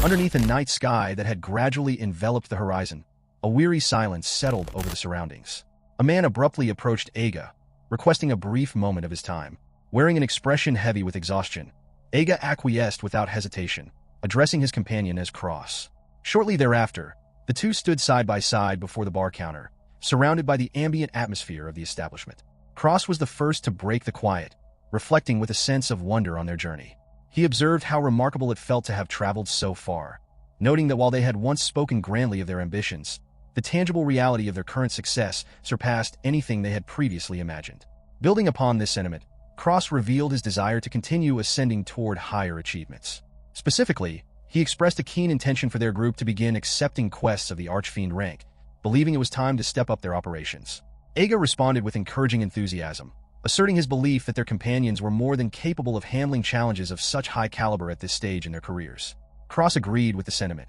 Underneath a night sky that had gradually enveloped the horizon, a weary silence settled over the surroundings. A man abruptly approached Aega, requesting a brief moment of his time. Wearing an expression heavy with exhaustion, Aega acquiesced without hesitation, addressing his companion as Cross. Shortly thereafter, the two stood side by side before the bar counter, surrounded by the ambient atmosphere of the establishment. Cross was the first to break the quiet, reflecting with a sense of wonder on their journey. He observed how remarkable it felt to have traveled so far, noting that while they had once spoken grandly of their ambitions, the tangible reality of their current success surpassed anything they had previously imagined. Building upon this sentiment, Cross revealed his desire to continue ascending toward higher achievements. Specifically, he expressed a keen intention for their group to begin accepting quests of the Archfiend rank, believing it was time to step up their operations. Aega responded with encouraging enthusiasm, asserting his belief that their companions were more than capable of handling challenges of such high caliber at this stage in their careers. Cross agreed with the sentiment,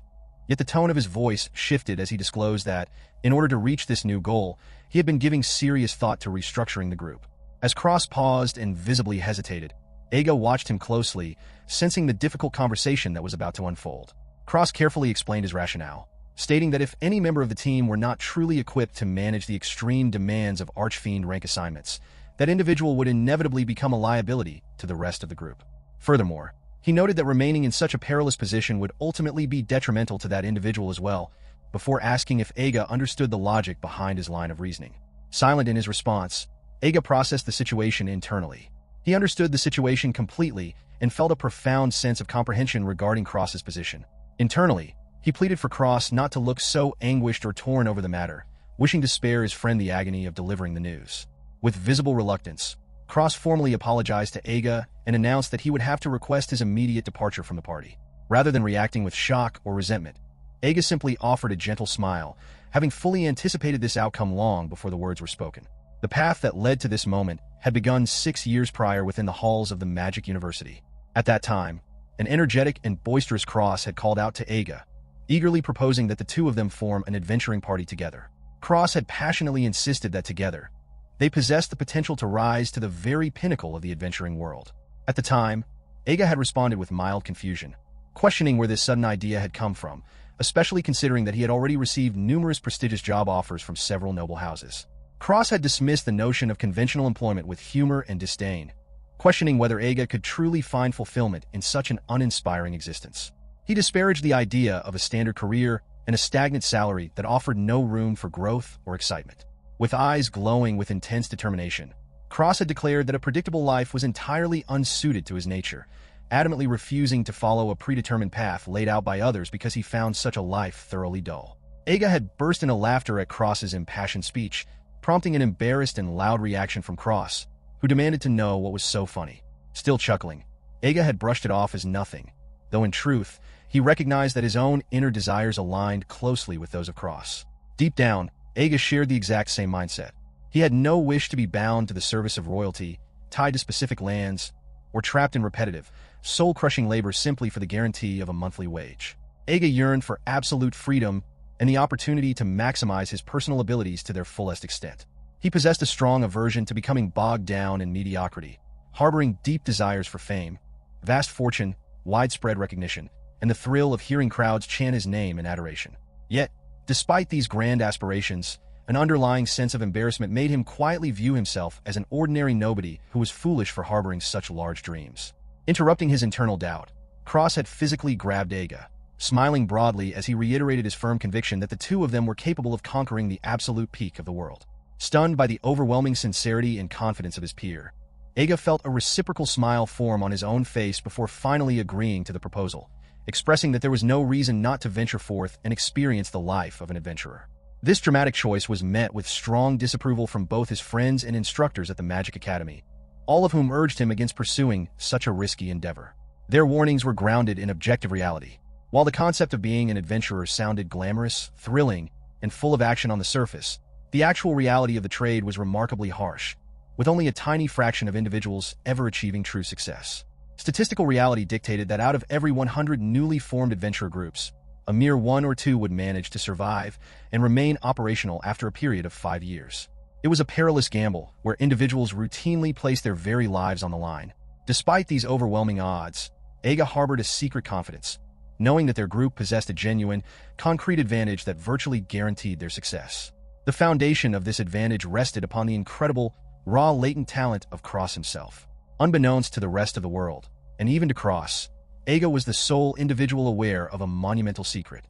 yet the tone of his voice shifted as he disclosed that, in order to reach this new goal, he had been giving serious thought to restructuring the group. As Cross paused and visibly hesitated, Aega watched him closely, sensing the difficult conversation that was about to unfold. Cross carefully explained his rationale, stating that if any member of the team were not truly equipped to manage the extreme demands of Archfiend rank assignments, that individual would inevitably become a liability to the rest of the group. Furthermore, he noted that remaining in such a perilous position would ultimately be detrimental to that individual as well, before asking if Aega understood the logic behind his line of reasoning. Silent in his response, Aega processed the situation internally. He understood the situation completely and felt a profound sense of comprehension regarding Cross's position. Internally, he pleaded for Cross not to look so anguished or torn over the matter, wishing to spare his friend the agony of delivering the news. With visible reluctance, Cross formally apologized to Aega and announced that he would have to request his immediate departure from the party. Rather than reacting with shock or resentment, Aega simply offered a gentle smile, having fully anticipated this outcome long before the words were spoken. The path that led to this moment had begun 6 years prior within the halls of the Magic University. At that time, an energetic and boisterous Cross had called out to Aega, eagerly proposing that the two of them form an adventuring party together. Cross had passionately insisted that together, they possessed the potential to rise to the very pinnacle of the adventuring world. At the time, Aega had responded with mild confusion, questioning where this sudden idea had come from, especially considering that he had already received numerous prestigious job offers from several noble houses. Cross had dismissed the notion of conventional employment with humor and disdain, questioning whether Aega could truly find fulfillment in such an uninspiring existence. He disparaged the idea of a standard career and a stagnant salary that offered no room for growth or excitement. With eyes glowing with intense determination, Cross had declared that a predictable life was entirely unsuited to his nature, adamantly refusing to follow a predetermined path laid out by others because he found such a life thoroughly dull. Aega had burst into laughter at Cross's impassioned speech, prompting an embarrassed and loud reaction from Cross, who demanded to know what was so funny. Still chuckling, Aega had brushed it off as nothing, though in truth, he recognized that his own inner desires aligned closely with those of Cross. Deep down, Aega shared the exact same mindset. He had no wish to be bound to the service of royalty, tied to specific lands, or trapped in repetitive, soul-crushing labor simply for the guarantee of a monthly wage. Aega yearned for absolute freedom and the opportunity to maximize his personal abilities to their fullest extent. He possessed a strong aversion to becoming bogged down in mediocrity, harboring deep desires for fame, vast fortune, widespread recognition, and the thrill of hearing crowds chant his name in adoration. Yet, despite these grand aspirations, an underlying sense of embarrassment made him quietly view himself as an ordinary nobody who was foolish for harboring such large dreams. Interrupting his internal doubt, Cross had physically grabbed Aega, smiling broadly as he reiterated his firm conviction that the two of them were capable of conquering the absolute peak of the world. Stunned by the overwhelming sincerity and confidence of his peer, Aega felt a reciprocal smile form on his own face before finally agreeing to the proposal, expressing that there was no reason not to venture forth and experience the life of an adventurer. This dramatic choice was met with strong disapproval from both his friends and instructors at the Magic Academy, all of whom urged him against pursuing such a risky endeavor. Their warnings were grounded in objective reality. While the concept of being an adventurer sounded glamorous, thrilling, and full of action on the surface, the actual reality of the trade was remarkably harsh, with only a tiny fraction of individuals ever achieving true success. Statistical reality dictated that out of every 100 newly formed adventurer groups, a mere 1 or 2 would manage to survive and remain operational after a period of 5 years. It was a perilous gamble where individuals routinely placed their very lives on the line. Despite these overwhelming odds, Aega harbored a secret confidence, knowing that their group possessed a genuine, concrete advantage that virtually guaranteed their success. The foundation of this advantage rested upon the incredible, raw latent talent of Cross himself. Unbeknownst to the rest of the world, and even to Cross, Aega was the sole individual aware of a monumental secret.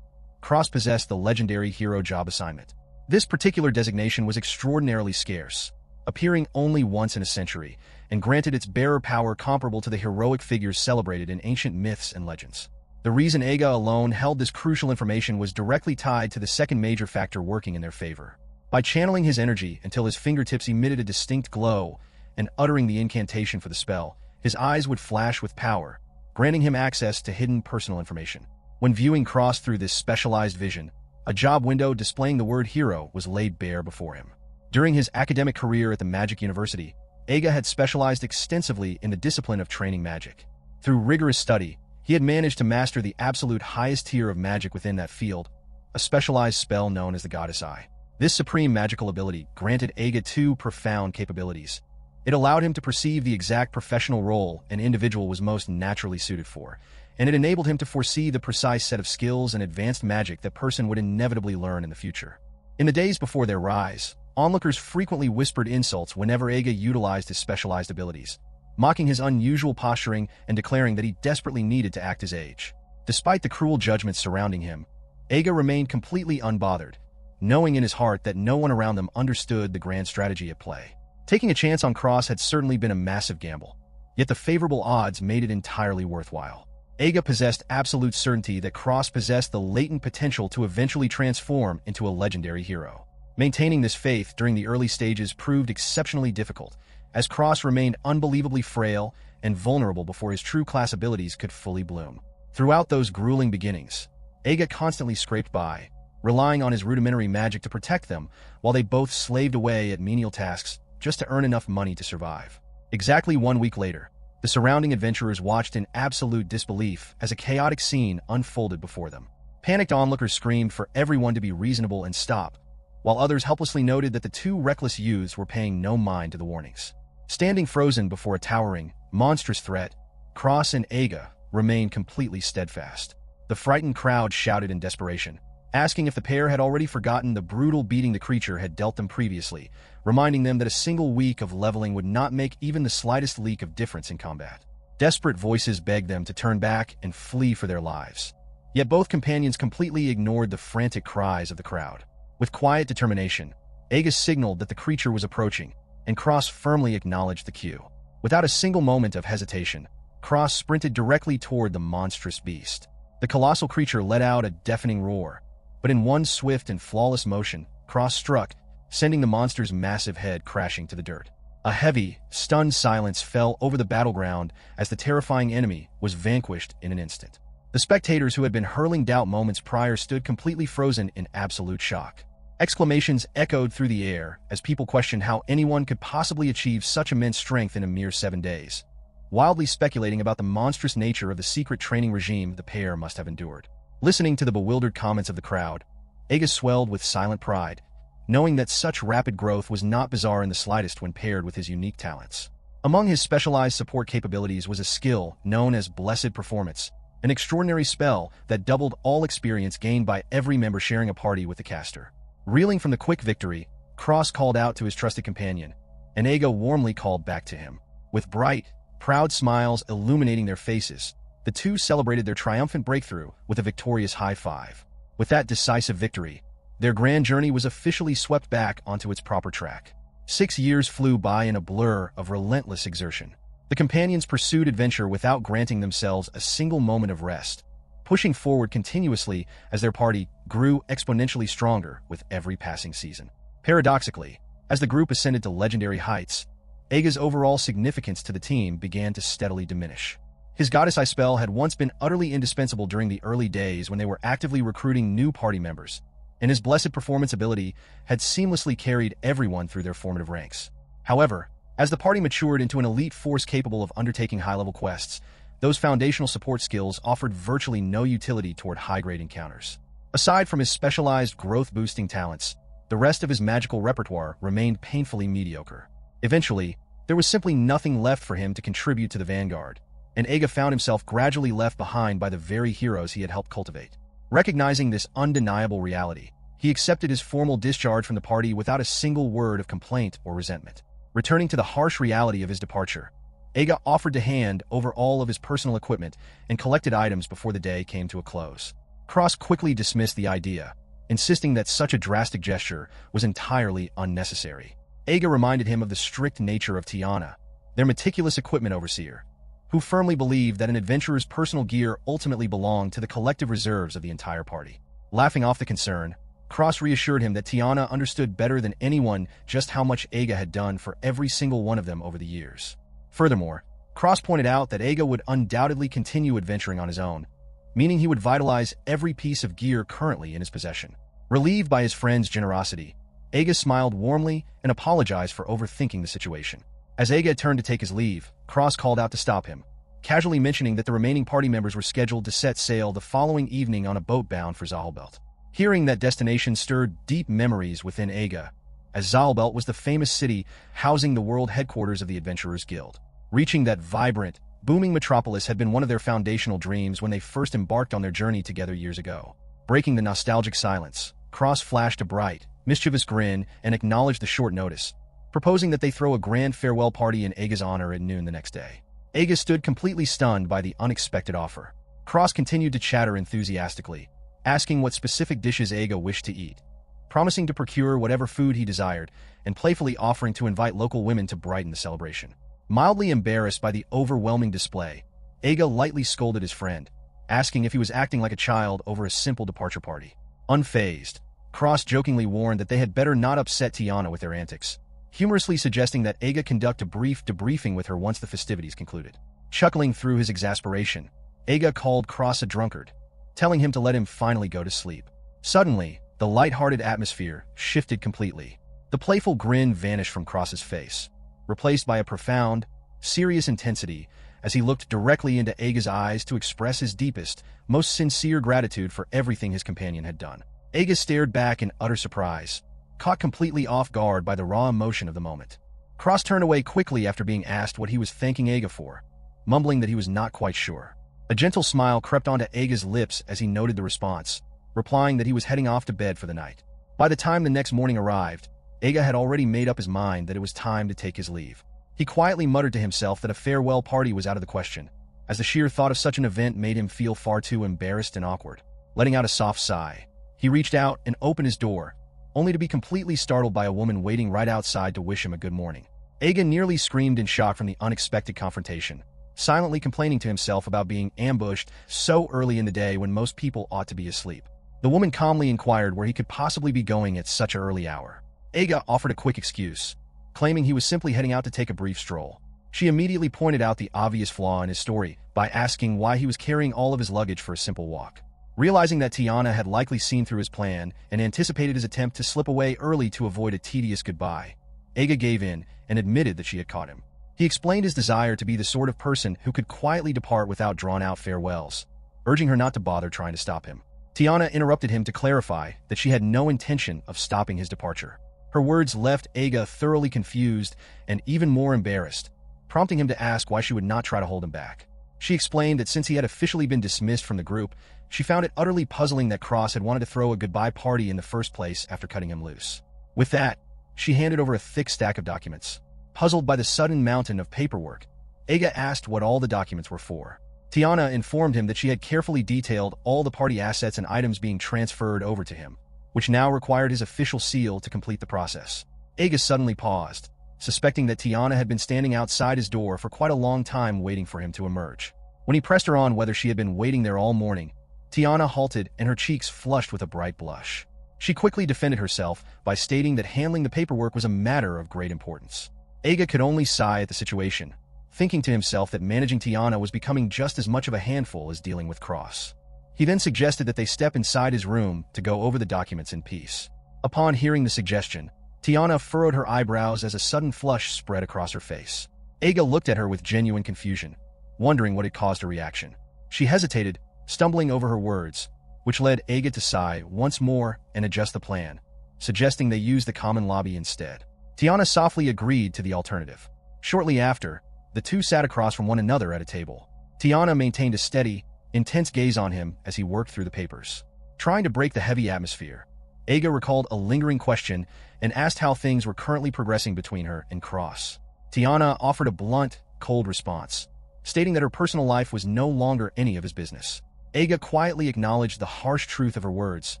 Cross possessed the legendary hero job assignment. This particular designation was extraordinarily scarce, appearing only once in a century, and granted its bearer power comparable to the heroic figures celebrated in ancient myths and legends. The reason Aega alone held this crucial information was directly tied to the second major factor working in their favor. By channeling his energy until his fingertips emitted a distinct glow and uttering the incantation for the spell, his eyes would flash with power, granting him access to hidden personal information. When viewing Cross through this specialized vision, a job window displaying the word hero was laid bare before him. During his academic career at the Magic University, Aega had specialized extensively in the discipline of training magic. Through rigorous study, he had managed to master the absolute highest tier of magic within that field, a specialized spell known as the Goddess Eye. This supreme magical ability granted Aega two profound capabilities. It allowed him to perceive the exact professional role an individual was most naturally suited for, and it enabled him to foresee the precise set of skills and advanced magic that person would inevitably learn in the future. In the days before their rise, onlookers frequently whispered insults whenever Aega utilized his specialized abilities, mocking his unusual posturing and declaring that he desperately needed to act his age. Despite the cruel judgments surrounding him, Aega remained completely unbothered, knowing in his heart that no one around them understood the grand strategy at play. Taking a chance on Cross had certainly been a massive gamble, yet the favorable odds made it entirely worthwhile. Aega possessed absolute certainty that Cross possessed the latent potential to eventually transform into a legendary hero. Maintaining this faith during the early stages proved exceptionally difficult, as Cross remained unbelievably frail and vulnerable before his true class abilities could fully bloom. Throughout those grueling beginnings, Aega constantly scraped by, relying on his rudimentary magic to protect them while they both slaved away at menial tasks just to earn enough money to survive. Exactly 1 week later, the surrounding adventurers watched in absolute disbelief as a chaotic scene unfolded before them. Panicked onlookers screamed for everyone to be reasonable and stop, while others helplessly noted that the two reckless youths were paying no mind to the warnings. Standing frozen before a towering, monstrous threat, Cross and Aega remained completely steadfast. The frightened crowd shouted in desperation, asking if the pair had already forgotten the brutal beating the creature had dealt them previously, reminding them that a single week of leveling would not make even the slightest leak of difference in combat. Desperate voices begged them to turn back and flee for their lives. Yet both companions completely ignored the frantic cries of the crowd. With quiet determination, Aega signaled that the creature was approaching, and Cross firmly acknowledged the cue. Without a single moment of hesitation, Cross sprinted directly toward the monstrous beast. The colossal creature let out a deafening roar, but in one swift and flawless motion, Cross struck, sending the monster's massive head crashing to the dirt. A heavy, stunned silence fell over the battleground as the terrifying enemy was vanquished in an instant. The spectators who had been hurling doubt moments prior stood completely frozen in absolute shock. Exclamations echoed through the air as people questioned how anyone could possibly achieve such immense strength in a mere 7 days, wildly speculating about the monstrous nature of the secret training regime the pair must have endured. Listening to the bewildered comments of the crowd, Aega swelled with silent pride, knowing that such rapid growth was not bizarre in the slightest when paired with his unique talents. Among his specialized support capabilities was a skill known as Blessed Performance, an extraordinary spell that doubled all experience gained by every member sharing a party with the caster. Reeling from the quick victory, Cross called out to his trusted companion, and Aega warmly called back to him. With bright, proud smiles illuminating their faces, the two celebrated their triumphant breakthrough with a victorious high five. With that decisive victory, their grand journey was officially swept back onto its proper track. 6 years flew by in a blur of relentless exertion. The companions pursued adventure without granting themselves a single moment of rest, pushing forward continuously as their party grew exponentially stronger with every passing season. Paradoxically, as the group ascended to legendary heights, Aega's overall significance to the team began to steadily diminish. His Goddess Eye spell had once been utterly indispensable during the early days when they were actively recruiting new party members, and his Blessed Performance ability had seamlessly carried everyone through their formative ranks. However, as the party matured into an elite force capable of undertaking high-level quests, those foundational support skills offered virtually no utility toward high-grade encounters. Aside from his specialized growth-boosting talents, the rest of his magical repertoire remained painfully mediocre. Eventually, there was simply nothing left for him to contribute to the vanguard, and Aega found himself gradually left behind by the very heroes he had helped cultivate. Recognizing this undeniable reality, he accepted his formal discharge from the party without a single word of complaint or resentment. Returning to the harsh reality of his departure, Aega offered to hand over all of his personal equipment and collected items before the day came to a close. Cross quickly dismissed the idea, insisting that such a drastic gesture was entirely unnecessary. Aega reminded him of the strict nature of Tiana, their meticulous equipment overseer, who firmly believed that an adventurer's personal gear ultimately belonged to the collective reserves of the entire party. Laughing off the concern, Cross reassured him that Tiana understood better than anyone just how much Aega had done for every single one of them over the years. Furthermore, Cross pointed out that Aega would undoubtedly continue adventuring on his own, meaning he would vitalize every piece of gear currently in his possession. Relieved by his friend's generosity, Aega smiled warmly and apologized for overthinking the situation. As Aega turned to take his leave, Cross called out to stop him, casually mentioning that the remaining party members were scheduled to set sail the following evening on a boat bound for Zahlbelt. Hearing that destination stirred deep memories within Aega, as Zahlbelt was the famous city housing the world headquarters of the Adventurers Guild. Reaching that vibrant, booming metropolis had been one of their foundational dreams when they first embarked on their journey together years ago. Breaking the nostalgic silence, Cross flashed a bright, mischievous grin and acknowledged the short notice, proposing that they throw a grand farewell party in Aega's honor at noon the next day. Aega stood completely stunned by the unexpected offer. Cross continued to chatter enthusiastically, asking what specific dishes Aega wished to eat, promising to procure whatever food he desired, and playfully offering to invite local women to brighten the celebration. Mildly embarrassed by the overwhelming display, Aega lightly scolded his friend, asking if he was acting like a child over a simple departure party. Unfazed, Cross jokingly warned that they had better not upset Tiana with their antics, humorously suggesting that Aega conduct a brief debriefing with her once the festivities concluded. Chuckling through his exasperation, Aega called Cross a drunkard, telling him to let him finally go to sleep. Suddenly, the light-hearted atmosphere shifted completely. The playful grin vanished from Cross's face, replaced by a profound, serious intensity as he looked directly into Aega's eyes to express his deepest, most sincere gratitude for everything his companion had done. Aega stared back in utter surprise, caught completely off guard by the raw emotion of the moment. Cross turned away quickly after being asked what he was thanking Aega for, mumbling that he was not quite sure. A gentle smile crept onto Aega's lips as he noted the response, replying that he was heading off to bed for the night. By the time the next morning arrived, Aega had already made up his mind that it was time to take his leave. He quietly muttered to himself that a farewell party was out of the question, as the sheer thought of such an event made him feel far too embarrassed and awkward. Letting out a soft sigh, he reached out and opened his door, only to be completely startled by a woman waiting right outside to wish him a good morning. Aega nearly screamed in shock from the unexpected confrontation, silently complaining to himself about being ambushed so early in the day when most people ought to be asleep. The woman calmly inquired where he could possibly be going at such an early hour. Aega offered a quick excuse, claiming he was simply heading out to take a brief stroll. She immediately pointed out the obvious flaw in his story by asking why he was carrying all of his luggage for a simple walk. Realizing that Tiana had likely seen through his plan and anticipated his attempt to slip away early to avoid a tedious goodbye, Aega gave in and admitted that she had caught him. He explained his desire to be the sort of person who could quietly depart without drawn-out farewells, urging her not to bother trying to stop him. Tiana interrupted him to clarify that she had no intention of stopping his departure. Her words left Aega thoroughly confused and even more embarrassed, prompting him to ask why she would not try to hold him back. She explained that since he had officially been dismissed from the group, she found it utterly puzzling that Cross had wanted to throw a goodbye party in the first place after cutting him loose. With that, she handed over a thick stack of documents. Puzzled by the sudden mountain of paperwork, Aega asked what all the documents were for. Tiana informed him that she had carefully detailed all the party assets and items being transferred over to him, which now required his official seal to complete the process. Aega suddenly paused, suspecting that Tiana had been standing outside his door for quite a long time waiting for him to emerge. When he pressed her on whether she had been waiting there all morning, Tiana halted and her cheeks flushed with a bright blush. She quickly defended herself by stating that handling the paperwork was a matter of great importance. Aega could only sigh at the situation, thinking to himself that managing Tiana was becoming just as much of a handful as dealing with Cross. He then suggested that they step inside his room to go over the documents in peace. Upon hearing the suggestion, Tiana furrowed her eyebrows as a sudden flush spread across her face. Aega looked at her with genuine confusion, wondering what had caused her reaction. She hesitated, stumbling over her words, which led Aega to sigh once more and adjust the plan, suggesting they use the common lobby instead. Tiana softly agreed to the alternative. Shortly after, the two sat across from one another at a table, Tiana maintained a steady, intense gaze on him as he worked through the papers. Trying to break the heavy atmosphere, Aega recalled a lingering question and asked how things were currently progressing between her and Cross. Tiana offered a blunt, cold response, stating that her personal life was no longer any of his business. Aega quietly acknowledged the harsh truth of her words,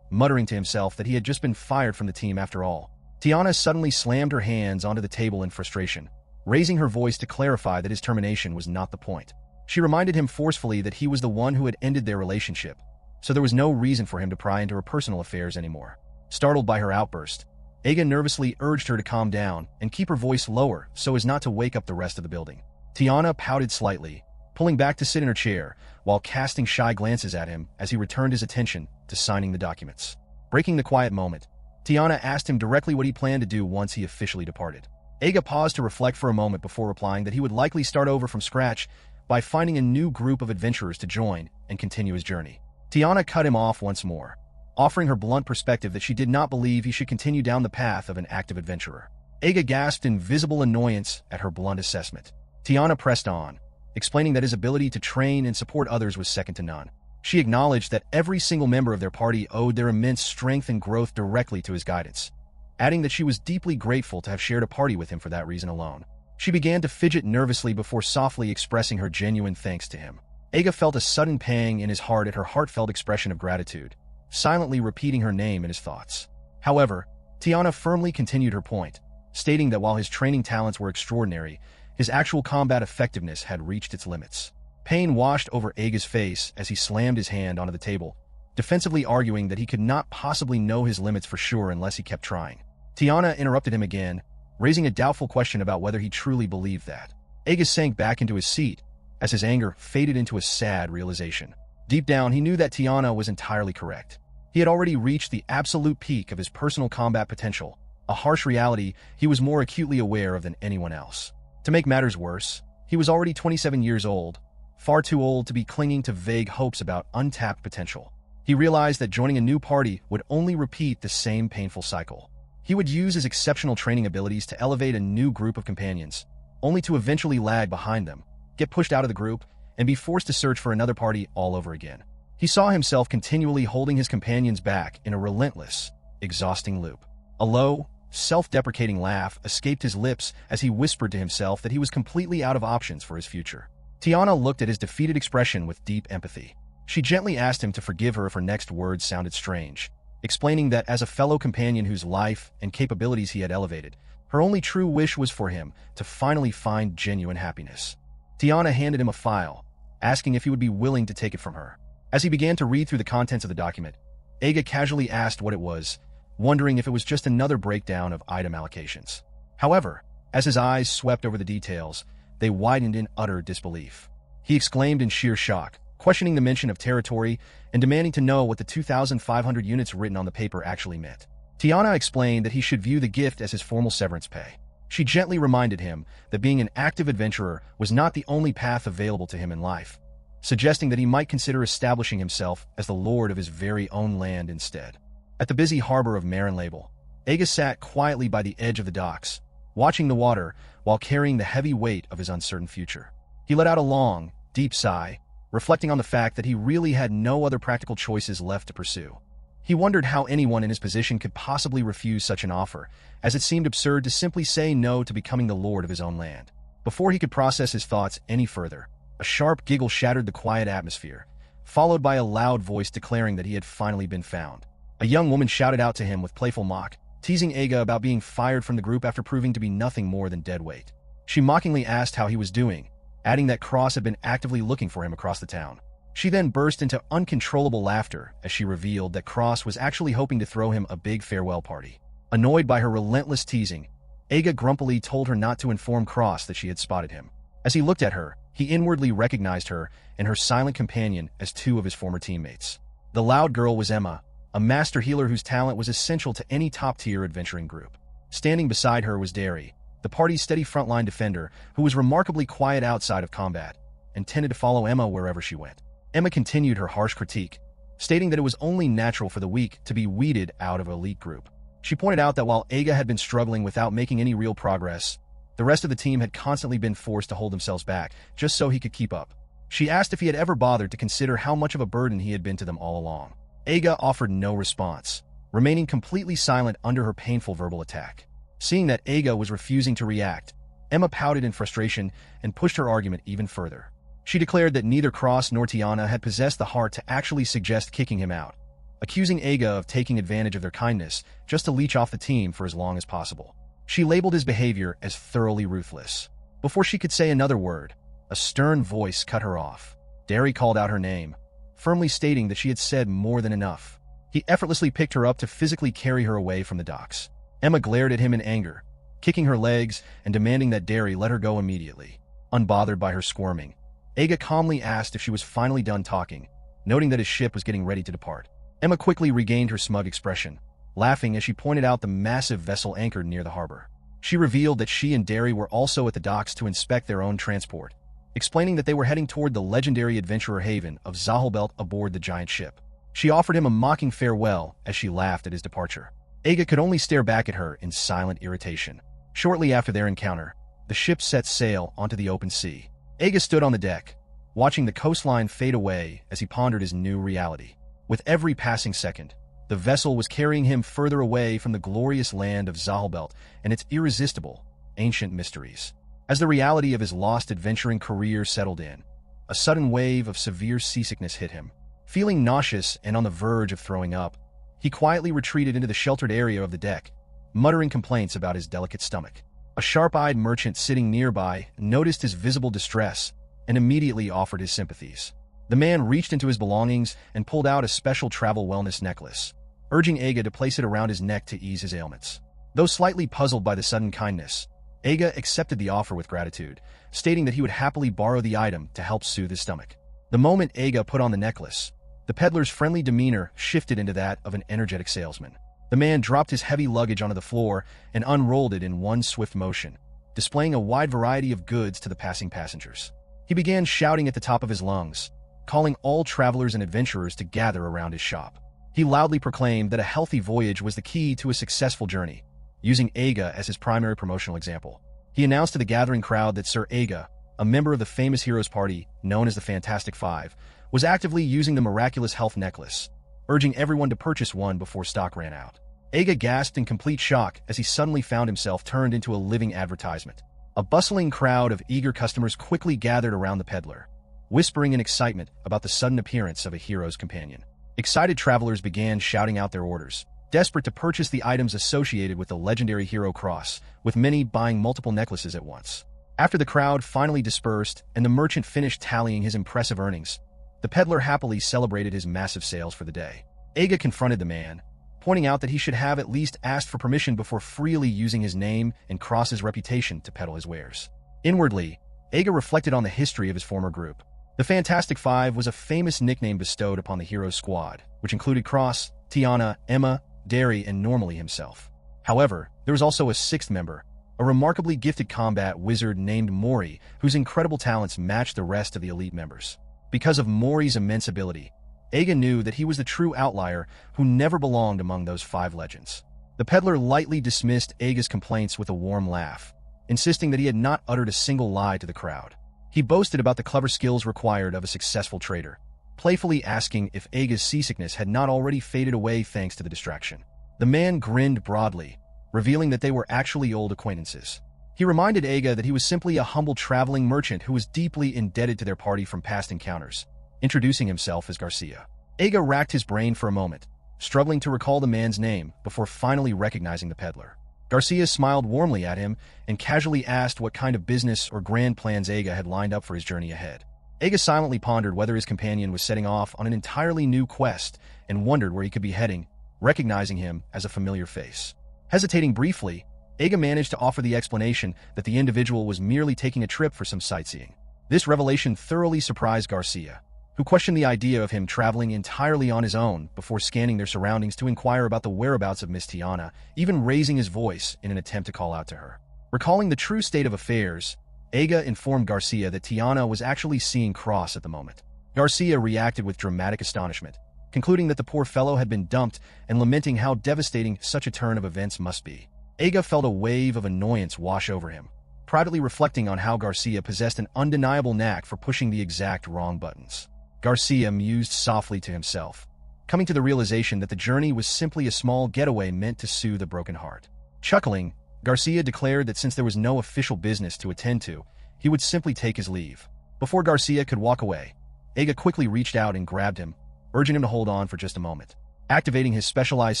muttering to himself that he had just been fired from the team after all. Tiana suddenly slammed her hands onto the table in frustration, raising her voice to clarify that his termination was not the point. She reminded him forcefully that he was the one who had ended their relationship, so there was no reason for him to pry into her personal affairs anymore. Startled by her outburst, Aega nervously urged her to calm down and keep her voice lower so as not to wake up the rest of the building. Tiana pouted slightly, pulling back to sit in her chair while casting shy glances at him as he returned his attention to signing the documents. Breaking the quiet moment, Tiana asked him directly what he planned to do once he officially departed. Aega paused to reflect for a moment before replying that he would likely start over from scratch by finding a new group of adventurers to join and continue his journey. Tiana cut him off once more, offering her blunt perspective that she did not believe he should continue down the path of an active adventurer. Aega gasped in visible annoyance at her blunt assessment. Tiana pressed on, explaining that his ability to train and support others was second to none. She acknowledged that every single member of their party owed their immense strength and growth directly to his guidance, adding that she was deeply grateful to have shared a party with him for that reason alone. She began to fidget nervously before softly expressing her genuine thanks to him. Aega felt a sudden pang in his heart at her heartfelt expression of gratitude, silently repeating her name in his thoughts. However, Tiana firmly continued her point, stating that while his training talents were extraordinary, his actual combat effectiveness had reached its limits. Pain washed over Aega's face as he slammed his hand onto the table, defensively arguing that he could not possibly know his limits for sure unless he kept trying. Tiana interrupted him again, raising a doubtful question about whether he truly believed that. Aega sank back into his seat as his anger faded into a sad realization. Deep down, he knew that Tiana was entirely correct. He had already reached the absolute peak of his personal combat potential, a harsh reality he was more acutely aware of than anyone else. To make matters worse, he was already 27 years old, far too old to be clinging to vague hopes about untapped potential. He realized that joining a new party would only repeat the same painful cycle. He would use his exceptional training abilities to elevate a new group of companions, only to eventually lag behind them, get pushed out of the group, and be forced to search for another party all over again. He saw himself continually holding his companions back in a relentless, exhausting loop. A low, self-deprecating laugh escaped his lips as he whispered to himself that he was completely out of options for his future. Tiana looked at his defeated expression with deep empathy. She gently asked him to forgive her if her next words sounded strange, explaining that as a fellow companion whose life and capabilities he had elevated, her only true wish was for him to finally find genuine happiness. Tiana handed him a file, asking if he would be willing to take it from her. As he began to read through the contents of the document, Aega casually asked what it was, wondering if it was just another breakdown of item allocations. However, as his eyes swept over the details, they widened in utter disbelief. He exclaimed in sheer shock, questioning the mention of territory and demanding to know what the 2,500 units written on the paper actually meant. Tiana explained that he should view the gift as his formal severance pay. She gently reminded him that being an active adventurer was not the only path available to him in life, suggesting that he might consider establishing himself as the lord of his very own land instead. At the busy harbor of Label, Aega sat quietly by the edge of the docks, watching the water while carrying the heavy weight of his uncertain future. He let out a long, deep sigh, reflecting on the fact that he really had no other practical choices left to pursue. He wondered how anyone in his position could possibly refuse such an offer, as it seemed absurd to simply say no to becoming the lord of his own land. Before he could process his thoughts any further, a sharp giggle shattered the quiet atmosphere, followed by a loud voice declaring that he had finally been found. A young woman shouted out to him with playful mock, teasing Aega about being fired from the group after proving to be nothing more than dead weight. She mockingly asked how he was doing, adding that Cross had been actively looking for him across the town. She then burst into uncontrollable laughter as she revealed that Cross was actually hoping to throw him a big farewell party. Annoyed by her relentless teasing, Aega grumpily told her not to inform Cross that she had spotted him. As he looked at her, he inwardly recognized her and her silent companion as two of his former teammates. The loud girl was Emma, a master healer whose talent was essential to any top-tier adventuring group. Standing beside her was Derry, the party's steady frontline defender who was remarkably quiet outside of combat and tended to follow Emma wherever she went. Emma continued her harsh critique, stating that it was only natural for the weak to be weeded out of an elite group. She pointed out that while Aega had been struggling without making any real progress, the rest of the team had constantly been forced to hold themselves back just so he could keep up. She asked if he had ever bothered to consider how much of a burden he had been to them all along. Aega offered no response, remaining completely silent under her painful verbal attack. Seeing that Aega was refusing to react, Emma pouted in frustration and pushed her argument even further. She declared that neither Cross nor Tiana had possessed the heart to actually suggest kicking him out, accusing Aega of taking advantage of their kindness just to leech off the team for as long as possible. She labeled his behavior as thoroughly ruthless. Before she could say another word, a stern voice cut her off. Derry called out her name, firmly stating that she had said more than enough. He effortlessly picked her up to physically carry her away from the docks. Emma glared at him in anger, kicking her legs and demanding that Derry let her go immediately. Unbothered by her squirming, Aega calmly asked if she was finally done talking, noting that his ship was getting ready to depart. Emma quickly regained her smug expression, laughing as she pointed out the massive vessel anchored near the harbor. She revealed that she and Derry were also at the docks to inspect their own transport, explaining that they were heading toward the legendary adventurer haven of Zahalbelt aboard the giant ship. She offered him a mocking farewell as she laughed at his departure. Aega could only stare back at her in silent irritation. Shortly after their encounter, the ship set sail onto the open sea. Aega stood on the deck, watching the coastline fade away as he pondered his new reality. With every passing second, the vessel was carrying him further away from the glorious land of Zahalbelt and its irresistible, ancient mysteries. As the reality of his lost adventuring career settled in, a sudden wave of severe seasickness hit him. Feeling nauseous and on the verge of throwing up, he quietly retreated into the sheltered area of the deck, muttering complaints about his delicate stomach. A sharp-eyed merchant sitting nearby noticed his visible distress and immediately offered his sympathies. The man reached into his belongings and pulled out a special travel wellness necklace, urging Aega to place it around his neck to ease his ailments. Though slightly puzzled by the sudden kindness, Aega accepted the offer with gratitude, stating that he would happily borrow the item to help soothe his stomach. The moment Aega put on the necklace, the peddler's friendly demeanor shifted into that of an energetic salesman. The man dropped his heavy luggage onto the floor and unrolled it in one swift motion, displaying a wide variety of goods to the passing passengers. He began shouting at the top of his lungs, calling all travelers and adventurers to gather around his shop. He loudly proclaimed that a healthy voyage was the key to a successful journey, using Aega as his primary promotional example. He announced to the gathering crowd that Sir Aega, a member of the famous heroes party known as the Fantastic Five, was actively using the miraculous health necklace, urging everyone to purchase one before stock ran out. Aega gasped in complete shock as he suddenly found himself turned into a living advertisement. A bustling crowd of eager customers quickly gathered around the peddler, whispering in excitement about the sudden appearance of a hero's companion. Excited travelers began shouting out their orders, desperate to purchase the items associated with the legendary hero cross, with many buying multiple necklaces at once. After the crowd finally dispersed and the merchant finished tallying his impressive earnings, the peddler happily celebrated his massive sales for the day. Aega confronted the man, pointing out that he should have at least asked for permission before freely using his name and Cross's reputation to peddle his wares. Inwardly, Aega reflected on the history of his former group. The Fantastic Five was a famous nickname bestowed upon the hero's squad, which included Cross, Tiana, Emma, Derry, and Normally himself. However, there was also a sixth member, a remarkably gifted combat wizard named Mori, whose incredible talents matched the rest of the elite members. Because of Mori's immense ability, Aega knew that he was the true outlier who never belonged among those five legends. The peddler lightly dismissed Aega's complaints with a warm laugh, insisting that he had not uttered a single lie to the crowd. He boasted about the clever skills required of a successful trader, playfully asking if Aega's seasickness had not already faded away thanks to the distraction. The man grinned broadly, revealing that they were actually old acquaintances. He reminded Aega that he was simply a humble traveling merchant who was deeply indebted to their party from past encounters, introducing himself as Garcia. Aega racked his brain for a moment, struggling to recall the man's name before finally recognizing the peddler. Garcia smiled warmly at him and casually asked what kind of business or grand plans Aega had lined up for his journey ahead. Aega silently pondered whether his companion was setting off on an entirely new quest and wondered where he could be heading, recognizing him as a familiar face. Hesitating briefly, Aega managed to offer the explanation that the individual was merely taking a trip for some sightseeing. This revelation thoroughly surprised Garcia, who questioned the idea of him traveling entirely on his own before scanning their surroundings to inquire about the whereabouts of Miss Tiana, even raising his voice in an attempt to call out to her. Recalling the true state of affairs, Aega informed Garcia that Tiana was actually seeing Cross at the moment. Garcia reacted with dramatic astonishment, concluding that the poor fellow had been dumped and lamenting how devastating such a turn of events must be. Aega felt a wave of annoyance wash over him, privately reflecting on how Garcia possessed an undeniable knack for pushing the exact wrong buttons. Garcia mused softly to himself, coming to the realization that the journey was simply a small getaway meant to soothe a broken heart. Chuckling, Garcia declared that since there was no official business to attend to, he would simply take his leave. Before Garcia could walk away, Aega quickly reached out and grabbed him, urging him to hold on for just a moment. Activating his specialized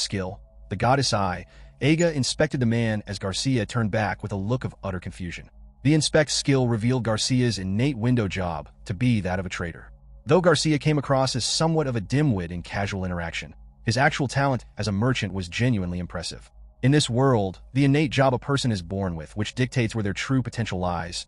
skill, the Goddess Eye, Aega inspected the man as Garcia turned back with a look of utter confusion. The inspect skill revealed Garcia's innate window job to be that of a traitor. Though Garcia came across as somewhat of a dimwit in casual interaction, his actual talent as a merchant was genuinely impressive. In this world, the innate job a person is born with, which dictates where their true potential lies,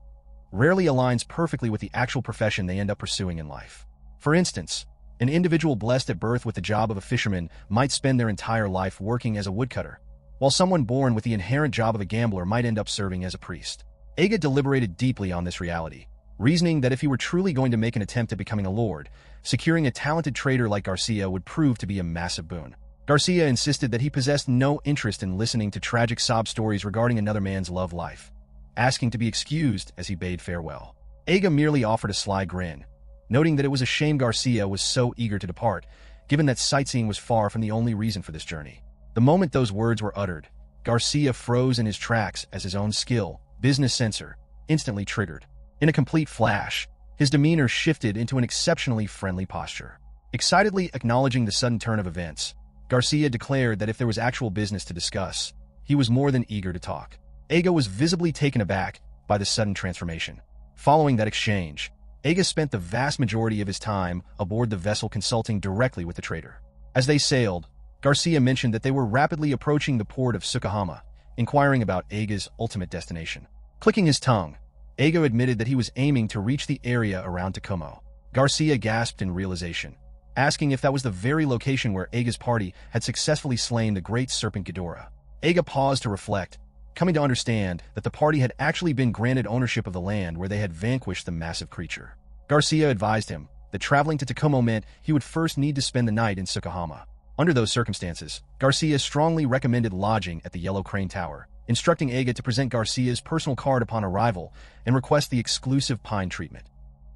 rarely aligns perfectly with the actual profession they end up pursuing in life. For instance, an individual blessed at birth with the job of a fisherman might spend their entire life working as a woodcutter, while someone born with the inherent job of a gambler might end up serving as a priest. Aega deliberated deeply on this reality, reasoning that if he were truly going to make an attempt at becoming a lord, securing a talented trader like Garcia would prove to be a massive boon. Garcia insisted that he possessed no interest in listening to tragic sob stories regarding another man's love life, asking to be excused as he bade farewell. Aega merely offered a sly grin, noting that it was a shame Garcia was so eager to depart, given that sightseeing was far from the only reason for this journey. The moment those words were uttered, Garcia froze in his tracks as his own skill, business sensor, instantly triggered. In a complete flash, his demeanor shifted into an exceptionally friendly posture. Excitedly acknowledging the sudden turn of events, Garcia declared that if there was actual business to discuss, he was more than eager to talk. Aega was visibly taken aback by the sudden transformation. Following that exchange, Aega spent the vast majority of his time aboard the vessel consulting directly with the trader. As they sailed, Garcia mentioned that they were rapidly approaching the port of Tsukahama, inquiring about Aega's ultimate destination. Clicking his tongue, Aega admitted that he was aiming to reach the area around Tokumo. Garcia gasped in realization, asking if that was the very location where Aega's party had successfully slain the great serpent Ghidorah. Aega paused to reflect, coming to understand that the party had actually been granted ownership of the land where they had vanquished the massive creature. Garcia advised him that traveling to Tokumo meant he would first need to spend the night in Tsukahama. Under those circumstances, Garcia strongly recommended lodging at the Yellow Crane Tower, instructing Aega to present Garcia's personal card upon arrival and request the exclusive pine treatment.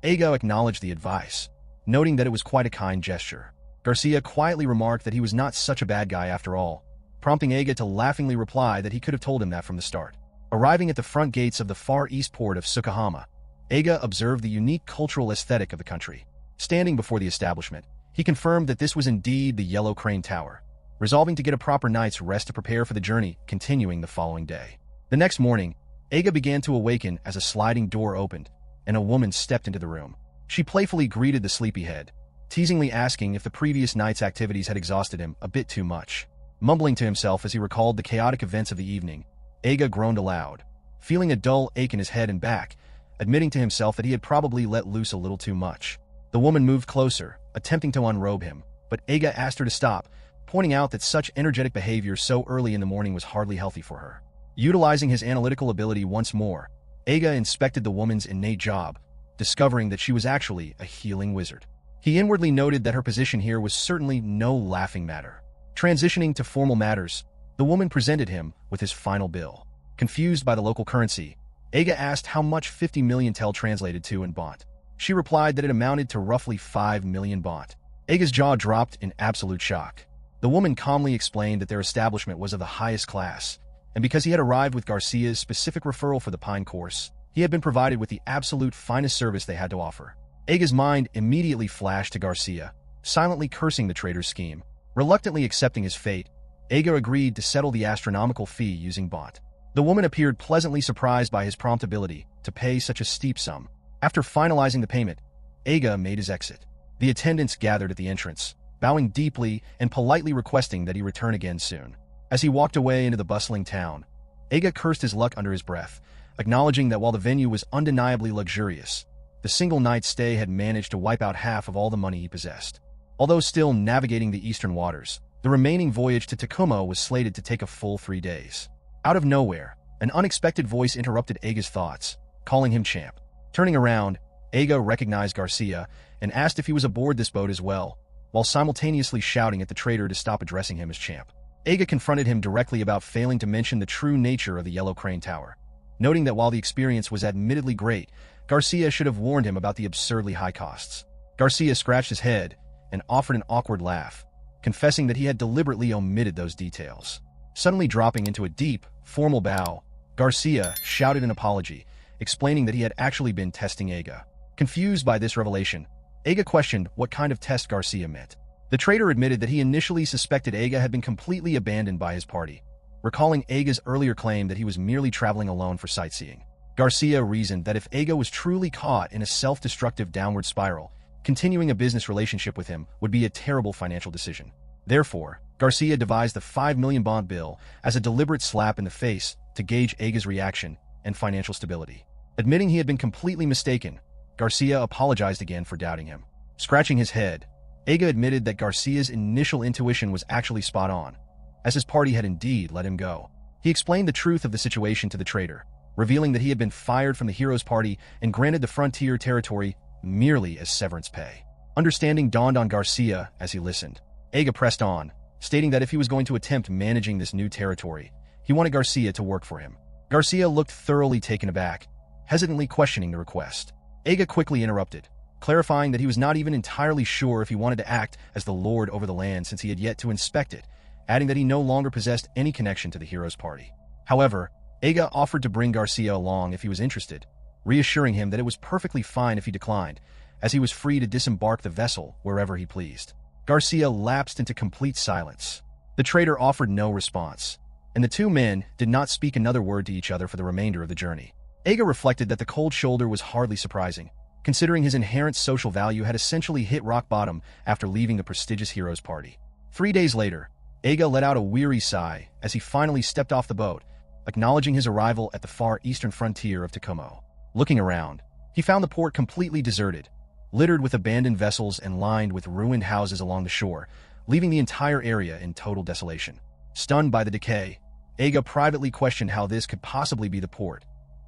Aega acknowledged the advice, noting that it was quite a kind gesture. Garcia quietly remarked that he was not such a bad guy after all, prompting Aega to laughingly reply that he could have told him that from the start. Arriving at the front gates of the far east port of Tsukahama, Aega observed the unique cultural aesthetic of the country. Standing before the establishment, he confirmed that this was indeed the Yellow Crane Tower, resolving to get a proper night's rest to prepare for the journey continuing the following day. The next morning, Aega began to awaken as a sliding door opened, and a woman stepped into the room. She playfully greeted the sleepyhead, teasingly asking if the previous night's activities had exhausted him a bit too much. Mumbling to himself as he recalled the chaotic events of the evening, Aega groaned aloud, feeling a dull ache in his head and back, admitting to himself that he had probably let loose a little too much. The woman moved closer, attempting to unrobe him, but Aega asked her to stop, pointing out that such energetic behavior so early in the morning was hardly healthy for her. Utilizing his analytical ability once more, Aega inspected the woman's innate job, discovering that she was actually a healing wizard. He inwardly noted that her position here was certainly no laughing matter. Transitioning to formal matters, the woman presented him with his final bill. Confused by the local currency, Aega asked how much 50 million tel translated to in baht. She replied that it amounted to roughly 5 million baht. Aega's jaw dropped in absolute shock. The woman calmly explained that their establishment was of the highest class, and because he had arrived with Garcia's specific referral for the pine course, he had been provided with the absolute finest service they had to offer. Aega's mind immediately flashed to Garcia, silently cursing the trader's scheme. Reluctantly accepting his fate, Aega agreed to settle the astronomical fee using baht. The woman appeared pleasantly surprised by his prompt ability to pay such a steep sum. After finalizing the payment, Aega made his exit. The attendants gathered at the entrance, bowing deeply and politely requesting that he return again soon. As he walked away into the bustling town, Aega cursed his luck under his breath, acknowledging that while the venue was undeniably luxurious, the single night stay had managed to wipe out half of all the money he possessed. Although still navigating the eastern waters, the remaining voyage to Tokumo was slated to take a full 3 days. Out of nowhere, an unexpected voice interrupted Aega's thoughts, calling him champ. Turning around, Aega recognized Garcia and asked if he was aboard this boat as well, while simultaneously shouting at the trader to stop addressing him as champ. Aega confronted him directly about failing to mention the true nature of the Yellow Crane Tower. noting that while the experience was admittedly great, Garcia should have warned him about the absurdly high costs. Garcia scratched his head and offered an awkward laugh, confessing that he had deliberately omitted those details. Suddenly dropping into a deep, formal bow, Garcia shouted an apology, explaining that he had actually been testing Aega. Confused by this revelation, Aega questioned what kind of test Garcia meant. The traitor admitted that he initially suspected Aega had been completely abandoned by his party, recalling Aega's earlier claim that he was merely traveling alone for sightseeing. Garcia reasoned that if Aega was truly caught in a self-destructive downward spiral, continuing a business relationship with him would be a terrible financial decision. Therefore, Garcia devised the 5 million bond bill as a deliberate slap in the face to gauge Aega's reaction and financial stability. Admitting he had been completely mistaken, Garcia apologized again for doubting him. Scratching his head, Aega admitted that Garcia's initial intuition was actually spot on, as his party had indeed let him go. He explained the truth of the situation to the traitor, revealing that he had been fired from the hero's party and granted the frontier territory merely as severance pay. Understanding dawned on Garcia as he listened. Aega pressed on, stating that if he was going to attempt managing this new territory, he wanted Garcia to work for him. Garcia looked thoroughly taken aback, hesitantly questioning the request. Aega quickly interrupted, clarifying that he was not even entirely sure if he wanted to act as the lord over the land since he had yet to inspect it, adding that he no longer possessed any connection to the hero's party. However, Aega offered to bring Garcia along if he was interested, reassuring him that it was perfectly fine if he declined, as he was free to disembark the vessel wherever he pleased. Garcia lapsed into complete silence. The traitor offered no response, and the two men did not speak another word to each other for the remainder of the journey. Aega reflected that the cold shoulder was hardly surprising, considering his inherent social value had essentially hit rock bottom after leaving the prestigious hero's party. 3 days later, Aega let out a weary sigh as he finally stepped off the boat, acknowledging his arrival at the far eastern frontier of Tokumo. Looking around, he found the port completely deserted, littered with abandoned vessels and lined with ruined houses along the shore, leaving the entire area in total desolation. Stunned by the decay, Aega privately questioned how this could possibly be the port,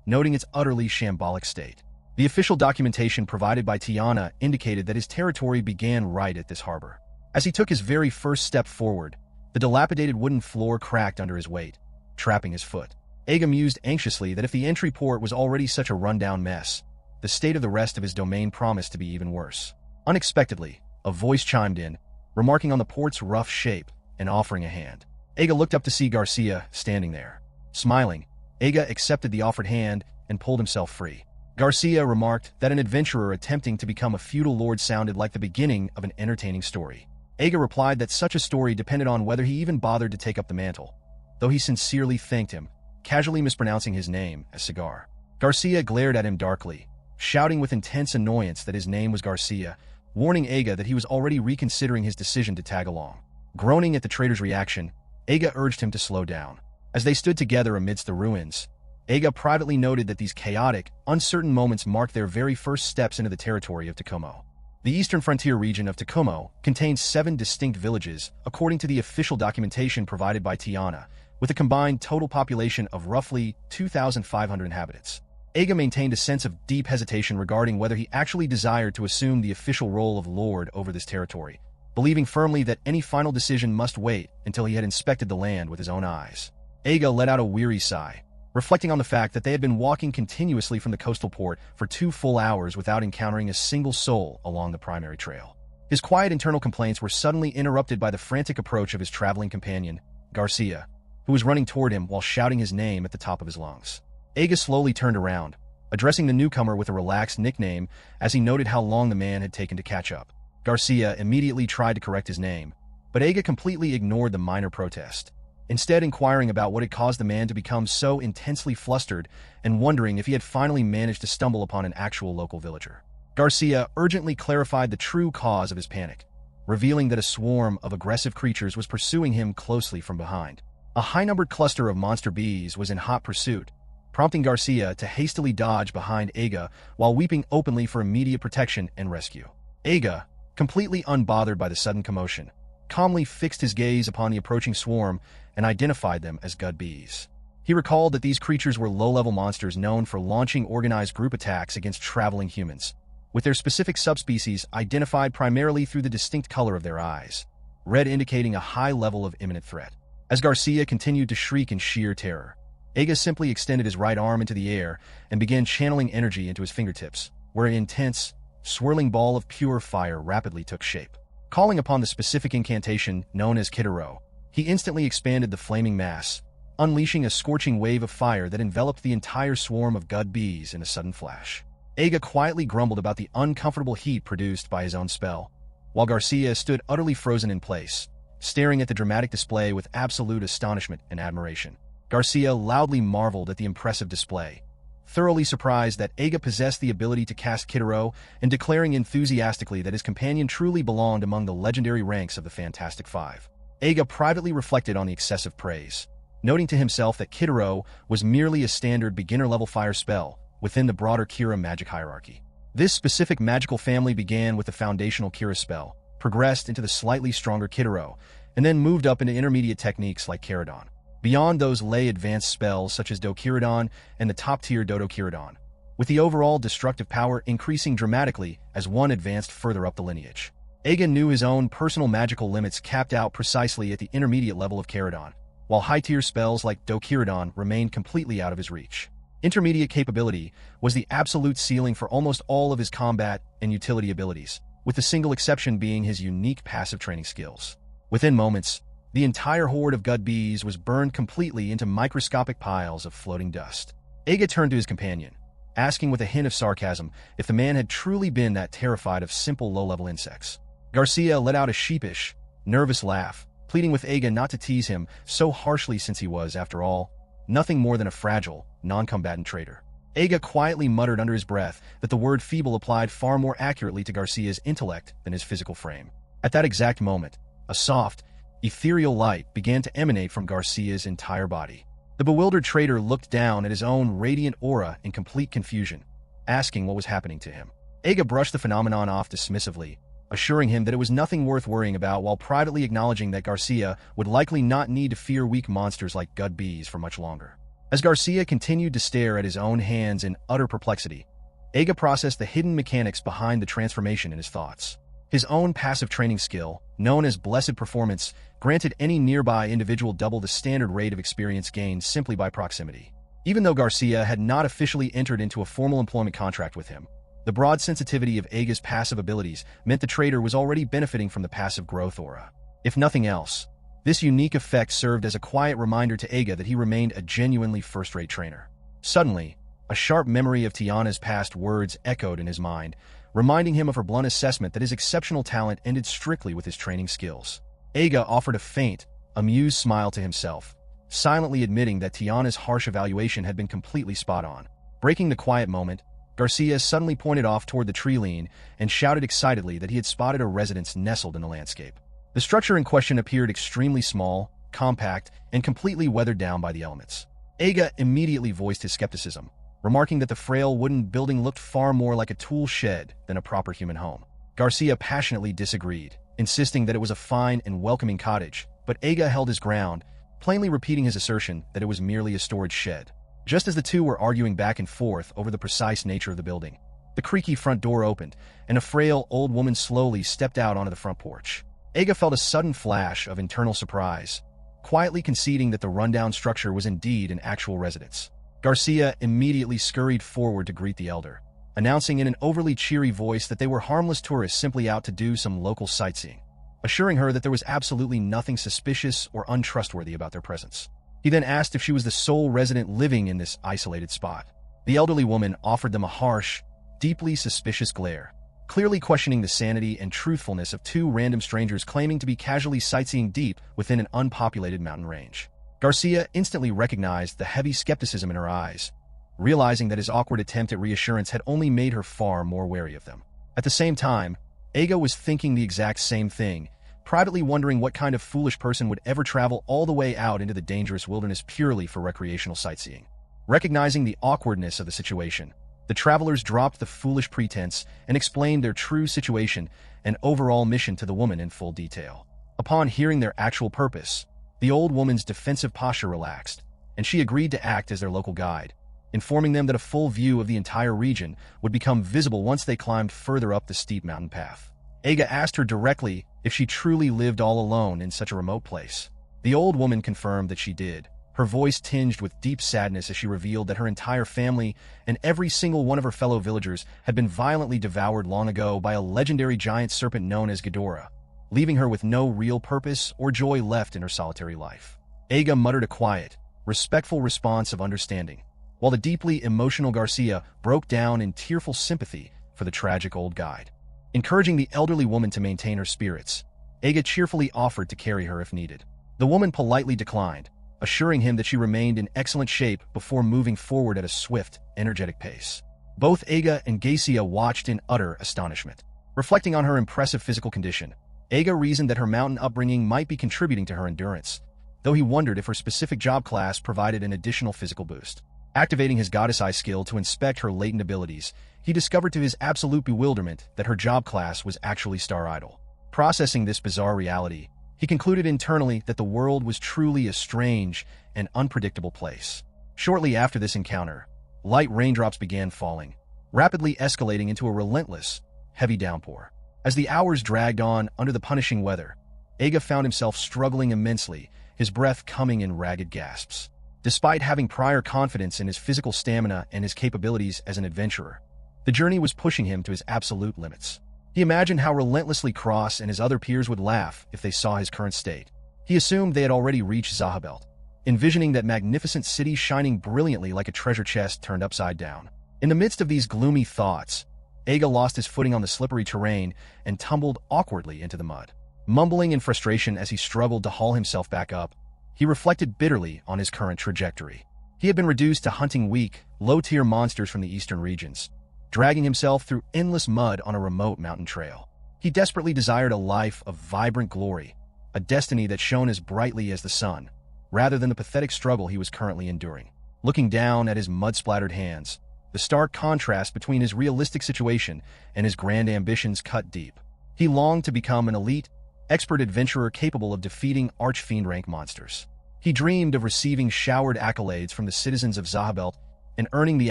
noting its utterly shambolic state. The official documentation provided by Tiana indicated that his territory began right at this harbor. As he took his very first step forward, the dilapidated wooden floor cracked under his weight, trapping his foot. Aega mused anxiously that if the entry port was already such a rundown mess, the state of the rest of his domain promised to be even worse. Unexpectedly, a voice chimed in, remarking on the port's rough shape and offering a hand. Aega looked up to see Garcia standing there. Smiling, Aega accepted the offered hand and pulled himself free. Garcia remarked that an adventurer attempting to become a feudal lord sounded like the beginning of an entertaining story. Aega replied that such a story depended on whether he even bothered to take up the mantle, though he sincerely thanked him, casually mispronouncing his name as Cigar. Garcia glared at him darkly, shouting with intense annoyance that his name was Garcia, warning Aega that he was already reconsidering his decision to tag along. Groaning at the traitor's reaction, Aega urged him to slow down. As they stood together amidst the ruins, Aega privately noted that these chaotic, uncertain moments marked their very first steps into the territory of Tokumo. The eastern frontier region of Tokumo contains 7 distinct villages, according to the official documentation provided by Tiana, with a combined total population of roughly 2,500 inhabitants. Aega maintained a sense of deep hesitation regarding whether he actually desired to assume the official role of lord over this territory, believing firmly that any final decision must wait until he had inspected the land with his own eyes. Aega let out a weary sigh, reflecting on the fact that they had been walking continuously from the coastal port for 2 full hours without encountering a single soul along the primary trail. His quiet internal complaints were suddenly interrupted by the frantic approach of his traveling companion, Garcia, who was running toward him while shouting his name at the top of his lungs. Aega slowly turned around, addressing the newcomer with a relaxed nickname as he noted how long the man had taken to catch up. Garcia immediately tried to correct his name, but Aega completely ignored the minor protest, instead inquiring about what had caused the man to become so intensely flustered and wondering if he had finally managed to stumble upon an actual local villager. Garcia urgently clarified the true cause of his panic, revealing that a swarm of aggressive creatures was pursuing him closely from behind. A high-numbered cluster of monster bees was in hot pursuit, prompting Garcia to hastily dodge behind Aega while weeping openly for immediate protection and rescue. Aega, completely unbothered by the sudden commotion, calmly fixed his gaze upon the approaching swarm and identified them as Gud bees. He recalled that these creatures were low-level monsters known for launching organized group attacks against traveling humans, with their specific subspecies identified primarily through the distinct color of their eyes, red indicating a high level of imminent threat. As Garcia continued to shriek in sheer terror, Aega simply extended his right arm into the air and began channeling energy into his fingertips, where an intense, swirling ball of pure fire rapidly took shape. Calling upon the specific incantation known as Kitaro, he instantly expanded the flaming mass, unleashing a scorching wave of fire that enveloped the entire swarm of gud bees in a sudden flash. Aega quietly grumbled about the uncomfortable heat produced by his own spell, while Garcia stood utterly frozen in place, staring at the dramatic display with absolute astonishment and admiration. Garcia loudly marveled at the impressive display, thoroughly surprised that Aega possessed the ability to cast Kitaro and declaring enthusiastically that his companion truly belonged among the legendary ranks of the Fantastic Five. Aega privately reflected on the excessive praise, noting to himself that Kitaro was merely a standard beginner-level fire spell within the broader Kira magic hierarchy. This specific magical family began with the foundational Kira spell, progressed into the slightly stronger Kitaro, and then moved up into intermediate techniques like Kiradon. Beyond those lay advanced spells such as Dokiradon and the top-tier Dodokiradon, with the overall destructive power increasing dramatically as one advanced further up the lineage. Aega knew his own personal magical limits capped out precisely at the intermediate level of Kiradon, while high-tier spells like Dokiradon remained completely out of his reach. Intermediate capability was the absolute ceiling for almost all of his combat and utility abilities, with the single exception being his unique passive training skills. Within moments, the entire horde of gud bees was burned completely into microscopic piles of floating dust. Aega turned to his companion, asking with a hint of sarcasm if the man had truly been that terrified of simple low-level insects. Garcia let out a sheepish, nervous laugh, pleading with Aega not to tease him so harshly since he was, after all, nothing more than a fragile, non-combatant traitor. Aega quietly muttered under his breath that the word feeble applied far more accurately to Garcia's intellect than his physical frame. At that exact moment, a soft, ethereal light began to emanate from Garcia's entire body. The bewildered traitor looked down at his own radiant aura in complete confusion, asking what was happening to him. Aega brushed the phenomenon off dismissively, assuring him that it was nothing worth worrying about while privately acknowledging that Garcia would likely not need to fear weak monsters like gud bees for much longer. As Garcia continued to stare at his own hands in utter perplexity, Aega processed the hidden mechanics behind the transformation in his thoughts. His own passive training skill, known as Blessed Performance, granted any nearby individual double the standard rate of experience gained simply by proximity. Even though Garcia had not officially entered into a formal employment contract with him, the broad sensitivity of Aega's passive abilities meant the trader was already benefiting from the passive growth aura. If nothing else, this unique effect served as a quiet reminder to Aega that he remained a genuinely first-rate trainer. Suddenly, a sharp memory of Tiana's past words echoed in his mind, reminding him of her blunt assessment that his exceptional talent ended strictly with his training skills. Aega offered a faint, amused smile to himself, silently admitting that Tiana's harsh evaluation had been completely spot on. Breaking the quiet moment, Garcia suddenly pointed off toward the tree line and shouted excitedly that he had spotted a residence nestled in the landscape. The structure in question appeared extremely small, compact, and completely weathered down by the elements. Aega immediately voiced his skepticism, remarking that the frail wooden building looked far more like a tool shed than a proper human home. Garcia passionately disagreed, insisting that it was a fine and welcoming cottage, but Aega held his ground, plainly repeating his assertion that it was merely a storage shed. Just as the two were arguing back and forth over the precise nature of the building, the creaky front door opened, and a frail old woman slowly stepped out onto the front porch. Aega felt a sudden flash of internal surprise, quietly conceding that the rundown structure was indeed an actual residence. Garcia immediately scurried forward to greet the elder, announcing in an overly cheery voice that they were harmless tourists simply out to do some local sightseeing, assuring her that there was absolutely nothing suspicious or untrustworthy about their presence. He then asked if she was the sole resident living in this isolated spot. The elderly woman offered them a harsh, deeply suspicious glare, clearly questioning the sanity and truthfulness of two random strangers claiming to be casually sightseeing deep within an unpopulated mountain range. Garcia instantly recognized the heavy skepticism in her eyes, realizing that his awkward attempt at reassurance had only made her far more wary of them. At the same time, Aega was thinking the exact same thing, privately wondering what kind of foolish person would ever travel all the way out into the dangerous wilderness purely for recreational sightseeing. Recognizing the awkwardness of the situation, the travelers dropped the foolish pretense and explained their true situation and overall mission to the woman in full detail. Upon hearing their actual purpose, the old woman's defensive posture relaxed, and she agreed to act as their local guide, informing them that a full view of the entire region would become visible once they climbed further up the steep mountain path. Aega asked her directly if she truly lived all alone in such a remote place. The old woman confirmed that she did, her voice tinged with deep sadness as she revealed that her entire family and every single one of her fellow villagers had been violently devoured long ago by a legendary giant serpent known as Ghidorah, leaving her with no real purpose or joy left in her solitary life. Aega muttered a quiet, respectful response of understanding, while the deeply emotional Garcia broke down in tearful sympathy for the tragic old guide. Encouraging the elderly woman to maintain her spirits, Aega cheerfully offered to carry her if needed. The woman politely declined, assuring him that she remained in excellent shape before moving forward at a swift, energetic pace. Both Aega and Garcia watched in utter astonishment. Reflecting on her impressive physical condition, Aega reasoned that her mountain upbringing might be contributing to her endurance, though he wondered if her specific job class provided an additional physical boost. Activating his goddess eye skill to inspect her latent abilities, he discovered to his absolute bewilderment that her job class was actually Star Idol. Processing this bizarre reality, he concluded internally that the world was truly a strange and unpredictable place. Shortly after this encounter, light raindrops began falling, rapidly escalating into a relentless, heavy downpour. As the hours dragged on under the punishing weather, Aega found himself struggling immensely, his breath coming in ragged gasps. Despite having prior confidence in his physical stamina and his capabilities as an adventurer, the journey was pushing him to his absolute limits. He imagined how relentlessly Cross and his other peers would laugh if they saw his current state. He assumed they had already reached Zahabelt, envisioning that magnificent city shining brilliantly like a treasure chest turned upside down. In the midst of these gloomy thoughts, Aega lost his footing on the slippery terrain and tumbled awkwardly into the mud. Mumbling in frustration as he struggled to haul himself back up, he reflected bitterly on his current trajectory. He had been reduced to hunting weak, low-tier monsters from the eastern regions, dragging himself through endless mud on a remote mountain trail. He desperately desired a life of vibrant glory, a destiny that shone as brightly as the sun, rather than the pathetic struggle he was currently enduring. Looking down at his mud-splattered hands, the stark contrast between his realistic situation and his grand ambitions cut deep. He longed to become an elite, expert adventurer capable of defeating arch-fiend-rank monsters. He dreamed of receiving showered accolades from the citizens of Zahabelt and earning the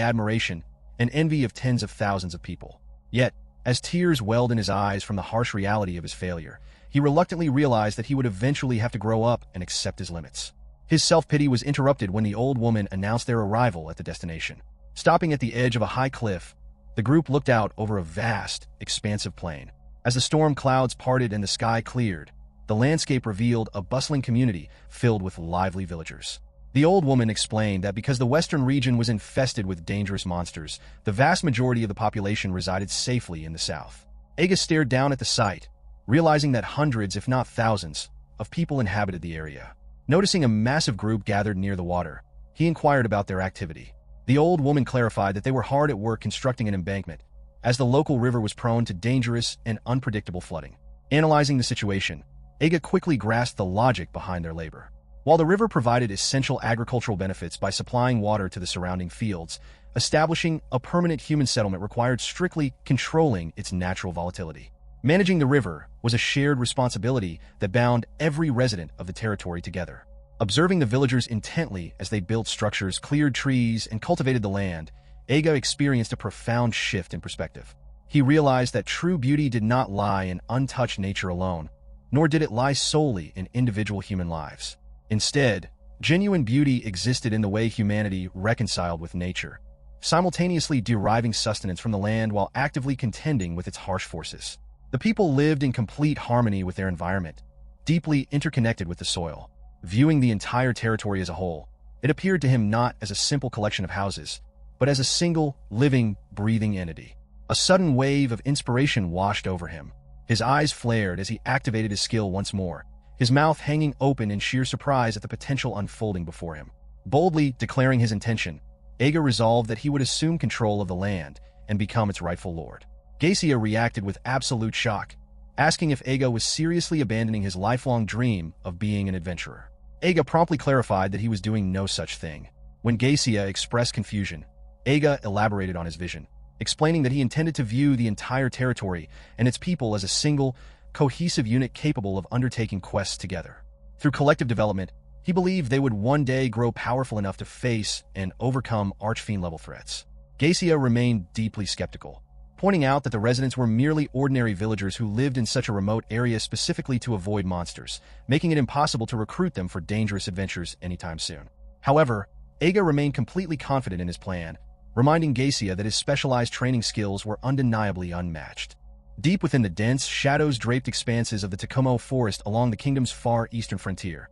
admiration and envy of tens of thousands of people. Yet, as tears welled in his eyes from the harsh reality of his failure, he reluctantly realized that he would eventually have to grow up and accept his limits. His self-pity was interrupted when the old woman announced their arrival at the destination. Stopping at the edge of a high cliff, the group looked out over a vast, expansive plain. As the storm clouds parted and the sky cleared, the landscape revealed a bustling community filled with lively villagers. The old woman explained that because the western region was infested with dangerous monsters, the vast majority of the population resided safely in the south. Aega stared down at the sight, realizing that hundreds, if not thousands, of people inhabited the area. Noticing a massive group gathered near the water, he inquired about their activity. The old woman clarified that they were hard at work constructing an embankment, as the local river was prone to dangerous and unpredictable flooding. Analyzing the situation, Aega quickly grasped the logic behind their labor. While the river provided essential agricultural benefits by supplying water to the surrounding fields, establishing a permanent human settlement required strictly controlling its natural volatility. Managing the river was a shared responsibility that bound every resident of the territory together. Observing the villagers intently as they built structures, cleared trees, and cultivated the land, Aega experienced a profound shift in perspective. He realized that true beauty did not lie in untouched nature alone, nor did it lie solely in individual human lives. Instead, genuine beauty existed in the way humanity reconciled with nature, simultaneously deriving sustenance from the land while actively contending with its harsh forces. The people lived in complete harmony with their environment, deeply interconnected with the soil. Viewing the entire territory as a whole, it appeared to him not as a simple collection of houses, but as a single, living, breathing entity. A sudden wave of inspiration washed over him. His eyes flared as he activated his skill once more, his mouth hanging open in sheer surprise at the potential unfolding before him. Boldly declaring his intention, Aega resolved that he would assume control of the land and become its rightful lord. Garcia reacted with absolute shock, asking if Aega was seriously abandoning his lifelong dream of being an adventurer. Aega promptly clarified that he was doing no such thing. When Garcia expressed confusion, Aega elaborated on his vision, explaining that he intended to view the entire territory and its people as a single, cohesive unit capable of undertaking quests together. Through collective development, he believed they would one day grow powerful enough to face and overcome archfiend-level threats. Garcia remained deeply skeptical, pointing out that the residents were merely ordinary villagers who lived in such a remote area specifically to avoid monsters, making it impossible to recruit them for dangerous adventures anytime soon. However, Aega remained completely confident in his plan, reminding Geisha that his specialized training skills were undeniably unmatched. Deep within the dense, shadows-draped expanses of the Tokumo forest along the kingdom's far eastern frontier,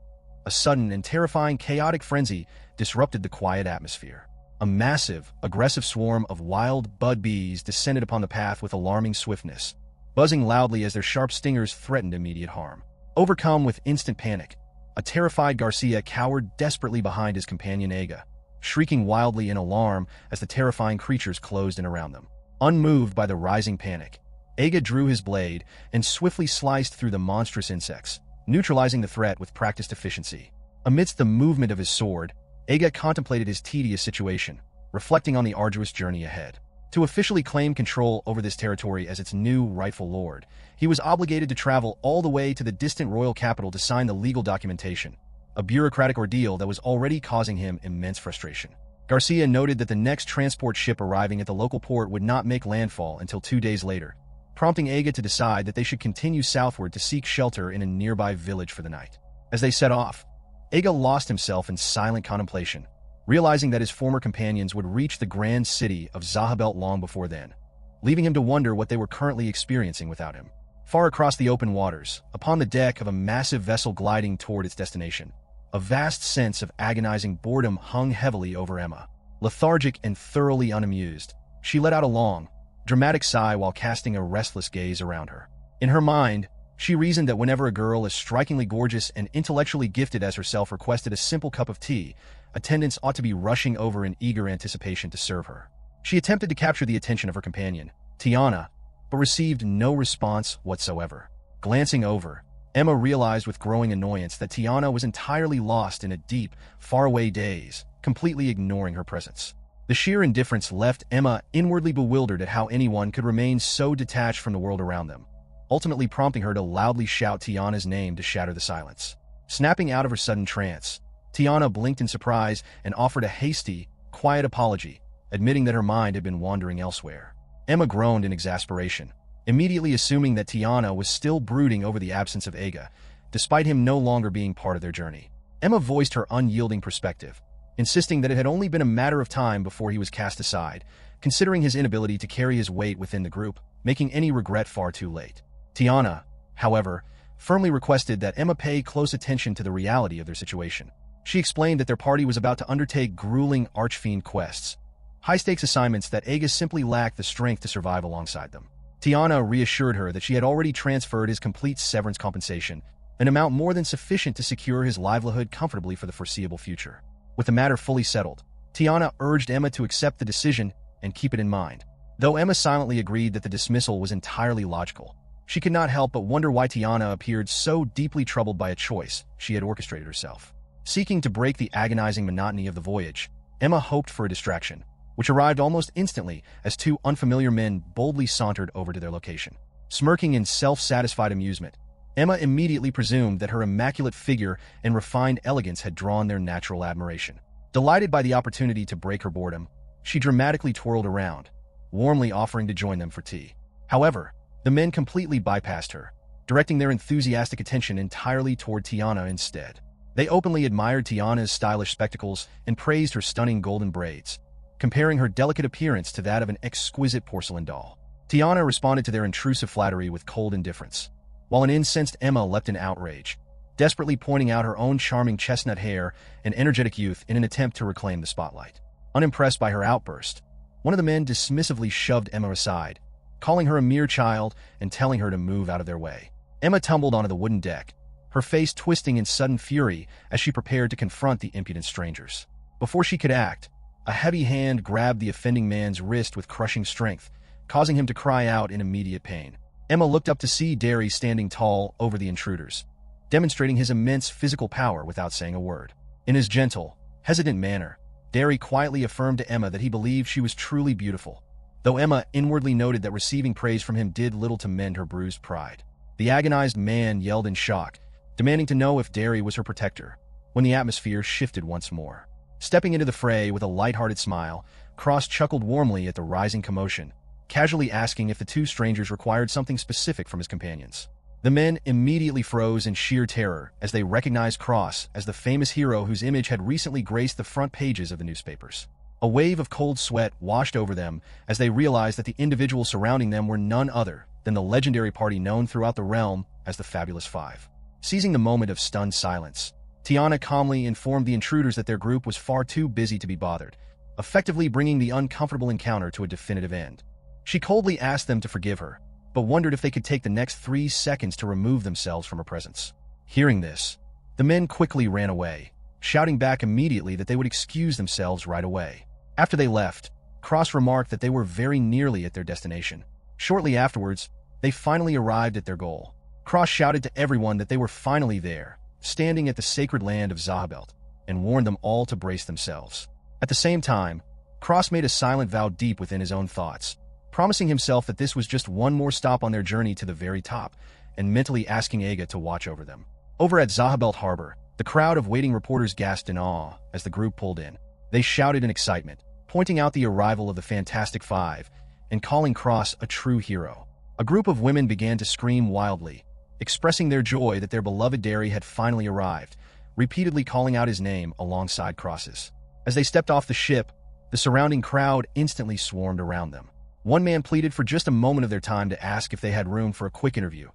a sudden and terrifying chaotic frenzy disrupted the quiet atmosphere. A massive, aggressive swarm of wild bud bees descended upon the path with alarming swiftness, buzzing loudly as their sharp stingers threatened immediate harm. Overcome with instant panic, a terrified Garcia cowered desperately behind his companion Aega, shrieking wildly in alarm as the terrifying creatures closed in around them. Unmoved by the rising panic, Aega drew his blade and swiftly sliced through the monstrous insects, neutralizing the threat with practiced efficiency. Amidst the movement of his sword, Aega contemplated his tedious situation, reflecting on the arduous journey ahead. To officially claim control over this territory as its new rightful lord, he was obligated to travel all the way to the distant royal capital to sign the legal documentation, a bureaucratic ordeal that was already causing him immense frustration. Garcia noted that the next transport ship arriving at the local port would not make landfall until 2 days later, prompting Aega to decide that they should continue southward to seek shelter in a nearby village for the night. As they set off, Aega lost himself in silent contemplation, realizing that his former companions would reach the grand city of Zahabelt long before then, leaving him to wonder what they were currently experiencing without him. Far across the open waters, upon the deck of a massive vessel gliding toward its destination, a vast sense of agonizing boredom hung heavily over Emma. Lethargic and thoroughly unamused, she let out a long, dramatic sigh while casting a restless gaze around her. In her mind, she reasoned that whenever a girl as strikingly gorgeous and intellectually gifted as herself requested a simple cup of tea, attendants ought to be rushing over in eager anticipation to serve her. She attempted to capture the attention of her companion, Tiana, but received no response whatsoever. Glancing over, Emma realized with growing annoyance that Tiana was entirely lost in a deep, faraway daze, completely ignoring her presence. The sheer indifference left Emma inwardly bewildered at how anyone could remain so detached from the world around them, ultimately prompting her to loudly shout Tiana's name to shatter the silence. Snapping out of her sudden trance, Tiana blinked in surprise and offered a hasty, quiet apology, admitting that her mind had been wandering elsewhere. Emma groaned in exasperation, immediately assuming that Tiana was still brooding over the absence of Aega, despite him no longer being part of their journey. Emma voiced her unyielding perspective, insisting that it had only been a matter of time before he was cast aside, considering his inability to carry his weight within the group, making any regret far too late. Tiana, however, firmly requested that Emma pay close attention to the reality of their situation. She explained that their party was about to undertake grueling archfiend quests, high-stakes assignments that Aega simply lacked the strength to survive alongside them. Tiana reassured her that she had already transferred his complete severance compensation, an amount more than sufficient to secure his livelihood comfortably for the foreseeable future. With the matter fully settled, Tiana urged Emma to accept the decision and keep it in mind. Though Emma silently agreed that the dismissal was entirely logical, she could not help but wonder why Tiana appeared so deeply troubled by a choice she had orchestrated herself. Seeking to break the agonizing monotony of the voyage, Emma hoped for a distraction, which arrived almost instantly as 2 unfamiliar men boldly sauntered over to their location. Smirking in self-satisfied amusement, Emma immediately presumed that her immaculate figure and refined elegance had drawn their natural admiration. Delighted by the opportunity to break her boredom, she dramatically twirled around, warmly offering to join them for tea. However, the men completely bypassed her, directing their enthusiastic attention entirely toward Tiana instead. They openly admired Tiana's stylish spectacles and praised her stunning golden braids, comparing her delicate appearance to that of an exquisite porcelain doll. Tiana responded to their intrusive flattery with cold indifference, while an incensed Emma leapt in outrage, desperately pointing out her own charming chestnut hair and energetic youth in an attempt to reclaim the spotlight. Unimpressed by her outburst, one of the men dismissively shoved Emma aside, calling her a mere child and telling her to move out of their way. Emma tumbled onto the wooden deck, her face twisting in sudden fury as she prepared to confront the impudent strangers. Before she could act, a heavy hand grabbed the offending man's wrist with crushing strength, causing him to cry out in immediate pain. Emma looked up to see Derry standing tall over the intruders, demonstrating his immense physical power without saying a word. In his gentle, hesitant manner, Derry quietly affirmed to Emma that he believed she was truly beautiful, though Emma inwardly noted that receiving praise from him did little to mend her bruised pride. The agonized man yelled in shock, demanding to know if Derry was her protector, when the atmosphere shifted once more. Stepping into the fray with a light-hearted smile, Cross chuckled warmly at the rising commotion, casually asking if the 2 strangers required something specific from his companions. The men immediately froze in sheer terror as they recognized Cross as the famous hero whose image had recently graced the front pages of the newspapers. A wave of cold sweat washed over them as they realized that the individuals surrounding them were none other than the legendary party known throughout the realm as the Fabulous Five. Seizing the moment of stunned silence, Tiana calmly informed the intruders that their group was far too busy to be bothered, effectively bringing the uncomfortable encounter to a definitive end. She coldly asked them to forgive her, but wondered if they could take the next 3 seconds to remove themselves from her presence. Hearing this, the men quickly ran away, shouting back immediately that they would excuse themselves right away. After they left, Cross remarked that they were very nearly at their destination. Shortly afterwards, they finally arrived at their goal. Cross shouted to everyone that they were finally there, standing at the sacred land of Zahabelt, and warned them all to brace themselves. At the same time, Cross made a silent vow deep within his own thoughts, promising himself that this was just one more stop on their journey to the very top, and mentally asking Aega to watch over them. Over at Zahabelt Harbor, the crowd of waiting reporters gasped in awe as the group pulled in. They shouted in excitement, pointing out the arrival of the Fantastic Five and calling Cross a true hero. A group of women began to scream wildly, expressing their joy that their beloved Derry had finally arrived, repeatedly calling out his name alongside Cross's. As they stepped off the ship, the surrounding crowd instantly swarmed around them. One man pleaded for just a moment of their time to ask if they had room for a quick interview,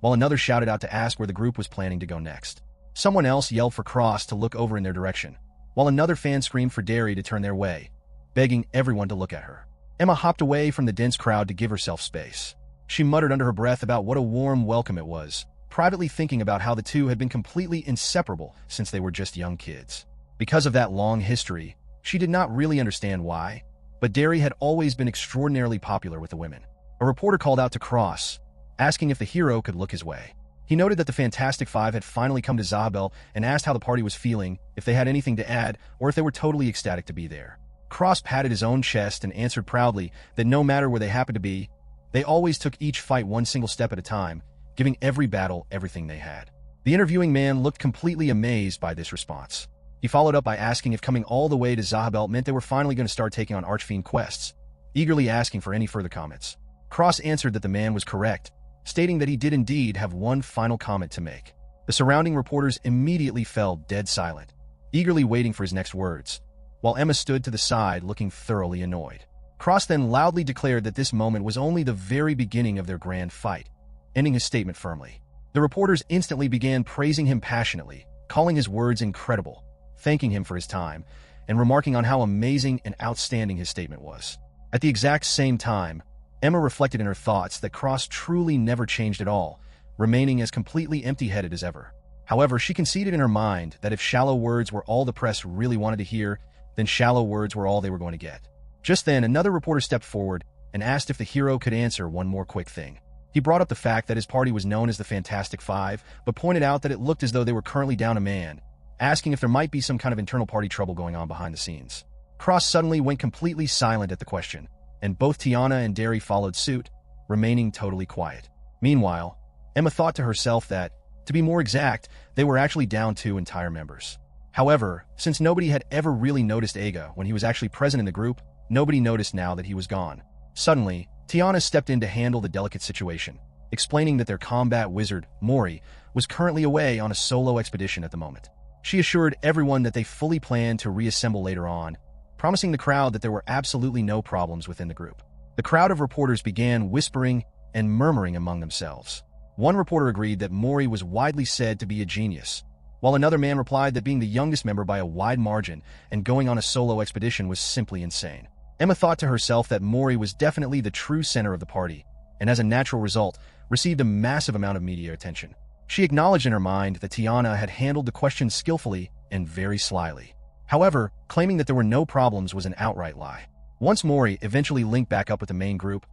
while another shouted out to ask where the group was planning to go next. Someone else yelled for Cross to look over in their direction, while another fan screamed for Derry to turn their way, begging everyone to look at her. Emma hopped away from the dense crowd to give herself space. She muttered under her breath about what a warm welcome it was, privately thinking about how the two had been completely inseparable since they were just young kids. Because of that long history, she did not really understand why, but Derry had always been extraordinarily popular with the women. A reporter called out to Cross, asking if the hero could look his way. He noted that the Fantastic Five had finally come to Zabel and asked how the party was feeling, if they had anything to add, or if they were totally ecstatic to be there. Cross patted his own chest and answered proudly that no matter where they happened to be, they always took each fight one single step at a time, giving every battle everything they had. The interviewing man looked completely amazed by this response. He followed up by asking if coming all the way to Zahabel meant they were finally going to start taking on Archfiend quests, eagerly asking for any further comments. Cross answered that the man was correct, stating that he did indeed have one final comment to make. The surrounding reporters immediately fell dead silent, eagerly waiting for his next words, while Emma stood to the side looking thoroughly annoyed. Cross then loudly declared that this moment was only the very beginning of their grand fight, ending his statement firmly. The reporters instantly began praising him passionately, calling his words incredible, thanking him for his time, and remarking on how amazing and outstanding his statement was. At the exact same time, Emma reflected in her thoughts that Cross truly never changed at all, remaining as completely empty-headed as ever. However, she conceded in her mind that if shallow words were all the press really wanted to hear, then shallow words were all they were going to get. Just then, another reporter stepped forward and asked if the hero could answer one more quick thing. He brought up the fact that his party was known as the Fantastic Five, but pointed out that it looked as though they were currently down a man, asking if there might be some kind of internal party trouble going on behind the scenes. Cross suddenly went completely silent at the question, and both Tiana and Derry followed suit, remaining totally quiet. Meanwhile, Emma thought to herself that, to be more exact, they were actually down 2 entire members. However, since nobody had ever really noticed Aega when he was actually present in the group, nobody noticed now that he was gone. Suddenly, Tiana stepped in to handle the delicate situation, explaining that their combat wizard, Mori, was currently away on a solo expedition at the moment. She assured everyone that they fully planned to reassemble later on, promising the crowd that there were absolutely no problems within the group. The crowd of reporters began whispering and murmuring among themselves. One reporter agreed that Mori was widely said to be a genius, while another man replied that being the youngest member by a wide margin and going on a solo expedition was simply insane. Emma thought to herself that Mori was definitely the true center of the party, and as a natural result, received a massive amount of media attention. She acknowledged in her mind that Tiana had handled the question skillfully and very slyly. However, claiming that there were no problems was an outright lie. Once Mori eventually linked back up with the main group,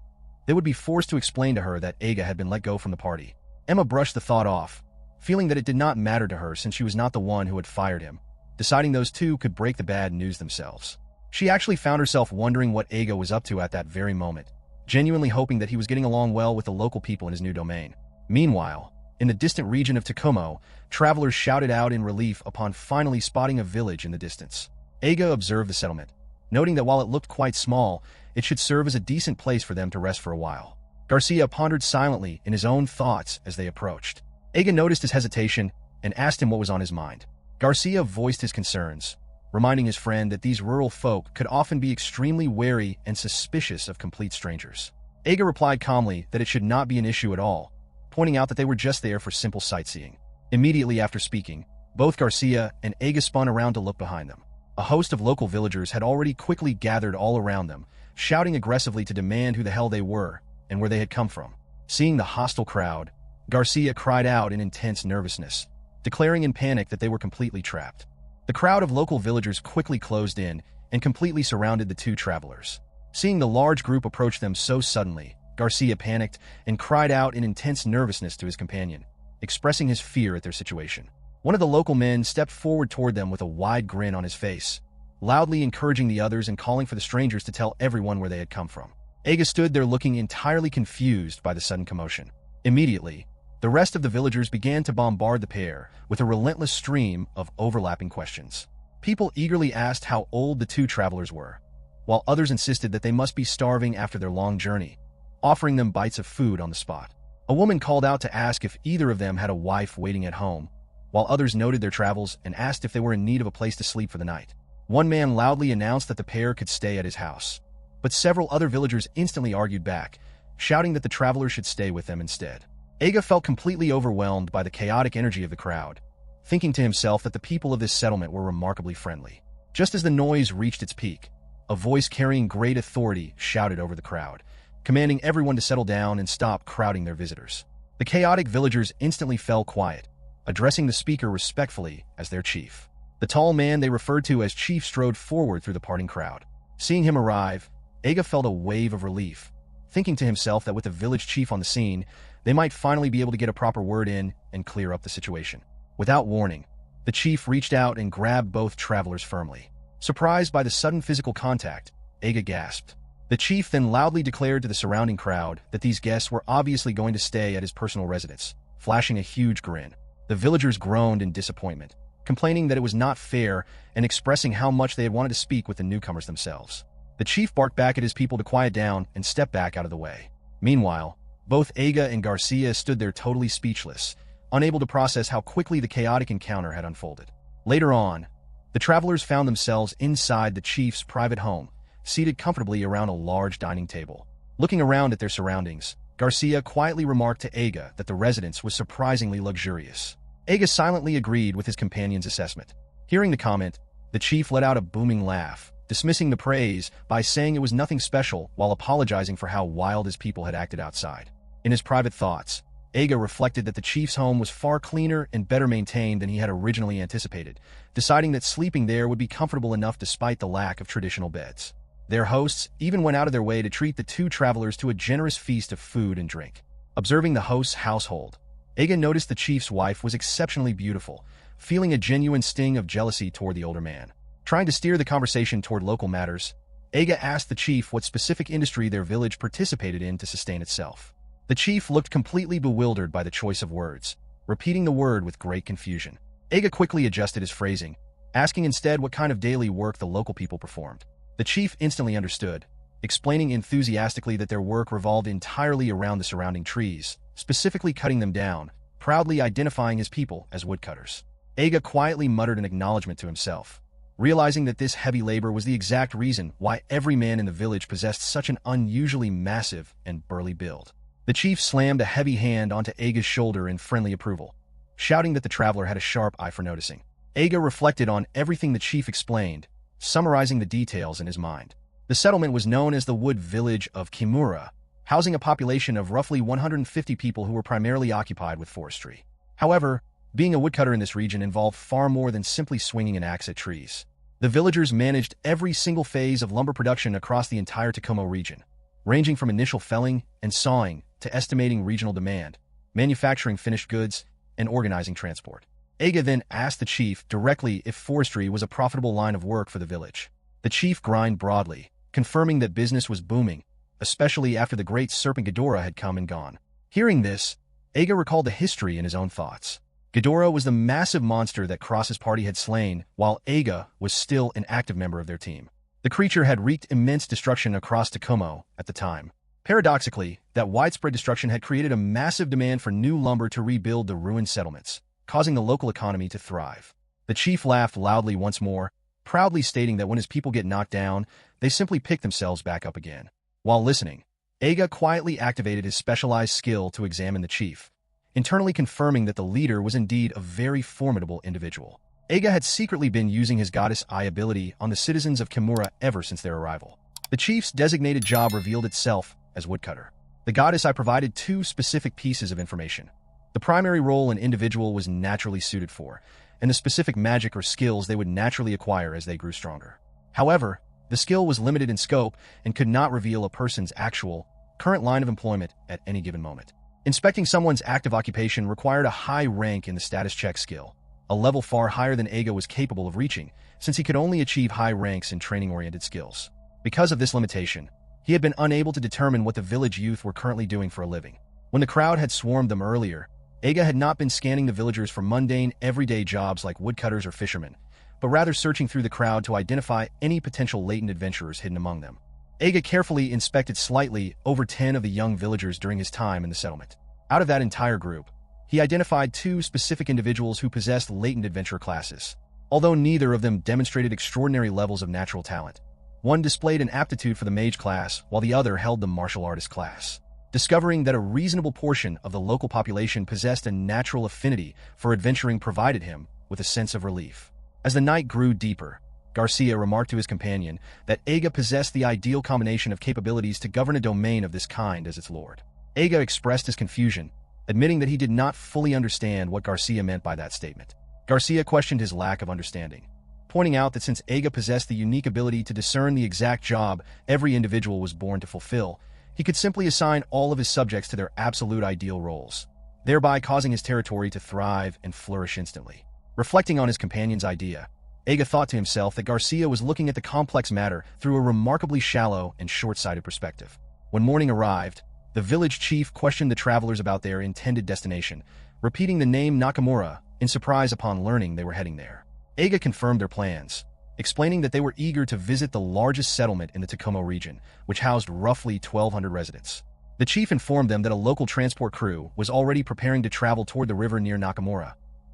they would be forced to explain to her that Aega had been let go from the party. Emma brushed the thought off, feeling that it did not matter to her since she was not the one who had fired him, deciding those two could break the bad news themselves. She actually found herself wondering what Aega was up to at that very moment, genuinely hoping that he was getting along well with the local people in his new domain. Meanwhile, in the distant region of Tokumo, travelers shouted out in relief upon finally spotting a village in the distance. Aega observed the settlement, noting that while it looked quite small, it should serve as a decent place for them to rest for a while. Garcia pondered silently in his own thoughts as they approached. Aega noticed his hesitation and asked him what was on his mind. Garcia voiced his concerns, reminding his friend that these rural folk could often be extremely wary and suspicious of complete strangers. Aega replied calmly that it should not be an issue at all, pointing out that they were just there for simple sightseeing. Immediately after speaking, both Garcia and Aega spun around to look behind them. A host of local villagers had already quickly gathered all around them, shouting aggressively to demand who the hell they were and where they had come from. Seeing the hostile crowd, Garcia cried out in intense nervousness, declaring in panic that they were completely trapped. The crowd of local villagers quickly closed in and completely surrounded the two travelers. Seeing the large group approach them so suddenly, Garcia panicked and cried out in intense nervousness to his companion, expressing his fear at their situation. One of the local men stepped forward toward them with a wide grin on his face, loudly encouraging the others and calling for the strangers to tell everyone where they had come from. Aega stood there looking entirely confused by the sudden commotion. Immediately, the rest of the villagers began to bombard the pair with a relentless stream of overlapping questions. People eagerly asked how old the two travelers were, while others insisted that they must be starving after their long journey, offering them bites of food on the spot. A woman called out to ask if either of them had a wife waiting at home, while others noted their travels and asked if they were in need of a place to sleep for the night. One man loudly announced that the pair could stay at his house, but several other villagers instantly argued back, shouting that the travelers should stay with them instead. Aega felt completely overwhelmed by the chaotic energy of the crowd, thinking to himself that the people of this settlement were remarkably friendly. Just as the noise reached its peak, a voice carrying great authority shouted over the crowd, commanding everyone to settle down and stop crowding their visitors. The chaotic villagers instantly fell quiet, addressing the speaker respectfully as their chief. The tall man they referred to as Chief strode forward through the parting crowd. Seeing him arrive, Aega felt a wave of relief, thinking to himself that with the village chief on the scene, they might finally be able to get a proper word in and clear up the situation. Without warning, the chief reached out and grabbed both travelers firmly. Surprised by the sudden physical contact, Aega gasped. The chief then loudly declared to the surrounding crowd that these guests were obviously going to stay at his personal residence, flashing a huge grin. The villagers groaned in disappointment, complaining that it was not fair and expressing how much they had wanted to speak with the newcomers themselves. The chief barked back at his people to quiet down and step back out of the way. Meanwhile, both Aega and Garcia stood there totally speechless, unable to process how quickly the chaotic encounter had unfolded. Later on, the travelers found themselves inside the chief's private home, seated comfortably around a large dining table. Looking around at their surroundings, Garcia quietly remarked to Aega that the residence was surprisingly luxurious. Aega silently agreed with his companion's assessment. Hearing the comment, the chief let out a booming laugh, dismissing the praise by saying it was nothing special while apologizing for how wild his people had acted outside. In his private thoughts, Aega reflected that the chief's home was far cleaner and better maintained than he had originally anticipated, deciding that sleeping there would be comfortable enough despite the lack of traditional beds. Their hosts even went out of their way to treat the two travelers to a generous feast of food and drink. Observing the host's household, Aega noticed the chief's wife was exceptionally beautiful, feeling a genuine sting of jealousy toward the older man. Trying to steer the conversation toward local matters, Aega asked the chief what specific industry their village participated in to sustain itself. The chief looked completely bewildered by the choice of words, repeating the word with great confusion. Aega quickly adjusted his phrasing, asking instead what kind of daily work the local people performed. The chief instantly understood, explaining enthusiastically that their work revolved entirely around the surrounding trees, specifically cutting them down, proudly identifying his people as woodcutters. Aega quietly muttered an acknowledgement to himself, realizing that this heavy labor was the exact reason why every man in the village possessed such an unusually massive and burly build. The chief slammed a heavy hand onto Aega's shoulder in friendly approval, shouting that the traveler had a sharp eye for noticing. Aega reflected on everything the chief explained, summarizing the details in his mind. The settlement was known as the wood village of Kimura, housing a population of roughly 150 people who were primarily occupied with forestry. However, being a woodcutter in this region involved far more than simply swinging an axe at trees. The villagers managed every single phase of lumber production across the entire Tokumo region, ranging from initial felling and sawing to estimating regional demand, manufacturing finished goods, and organizing transport. Aega then asked the chief directly if forestry was a profitable line of work for the village. The chief grinned broadly, confirming that business was booming, especially after the great serpent Ghidorah had come and gone. Hearing this, Aega recalled the history in his own thoughts. Ghidorah was the massive monster that Cross's party had slain, while Aega was still an active member of their team. The creature had wreaked immense destruction across Tokumo at the time, Paradoxically, that widespread destruction had created a massive demand for new lumber to rebuild the ruined settlements, causing the local economy to thrive. The chief laughed loudly once more, proudly stating that when his people get knocked down, they simply pick themselves back up again. While listening, Aega quietly activated his specialized skill to examine the chief, internally confirming that the leader was indeed a very formidable individual. Aega had secretly been using his goddess eye ability on the citizens of Kimura ever since their arrival. The chief's designated job revealed itself as woodcutter. The goddess eye provided two specific pieces of information. The primary role an individual was naturally suited for, and the specific magic or skills they would naturally acquire as they grew stronger. However, the skill was limited in scope and could not reveal a person's actual, current line of employment at any given moment. Inspecting someone's active occupation required a high rank in the status check skill, a level far higher than Aega was capable of reaching, since he could only achieve high ranks in training-oriented skills. Because of this limitation, he had been unable to determine what the village youth were currently doing for a living. When the crowd had swarmed them earlier, Aega had not been scanning the villagers for mundane, everyday jobs like woodcutters or fishermen, but rather searching through the crowd to identify any potential latent adventurers hidden among them. Aega carefully inspected slightly over 10 of the young villagers during his time in the settlement. Out of that entire group, he identified two specific individuals who possessed latent adventure classes. Although neither of them demonstrated extraordinary levels of natural talent, one displayed an aptitude for the mage class, while the other held the martial artist class. Discovering that a reasonable portion of the local population possessed a natural affinity for adventuring provided him with a sense of relief. As the night grew deeper, Garcia remarked to his companion that Aega possessed the ideal combination of capabilities to govern a domain of this kind as its lord. Aega expressed his confusion, admitting that he did not fully understand what Garcia meant by that statement. Garcia questioned his lack of understanding, pointing out that since Aega possessed the unique ability to discern the exact job every individual was born to fulfill, he could simply assign all of his subjects to their absolute ideal roles, thereby causing his territory to thrive and flourish instantly. Reflecting on his companion's idea, Aega thought to himself that Garcia was looking at the complex matter through a remarkably shallow and short-sighted perspective. When morning arrived, the village chief questioned the travelers about their intended destination, repeating the name Nakamura in surprise upon learning they were heading there. Aega confirmed their plans, explaining that they were eager to visit the largest settlement in the Tokumo region, which housed roughly 1,200 residents. The chief informed them that a local transport crew was already preparing to travel toward the river near Nakamura,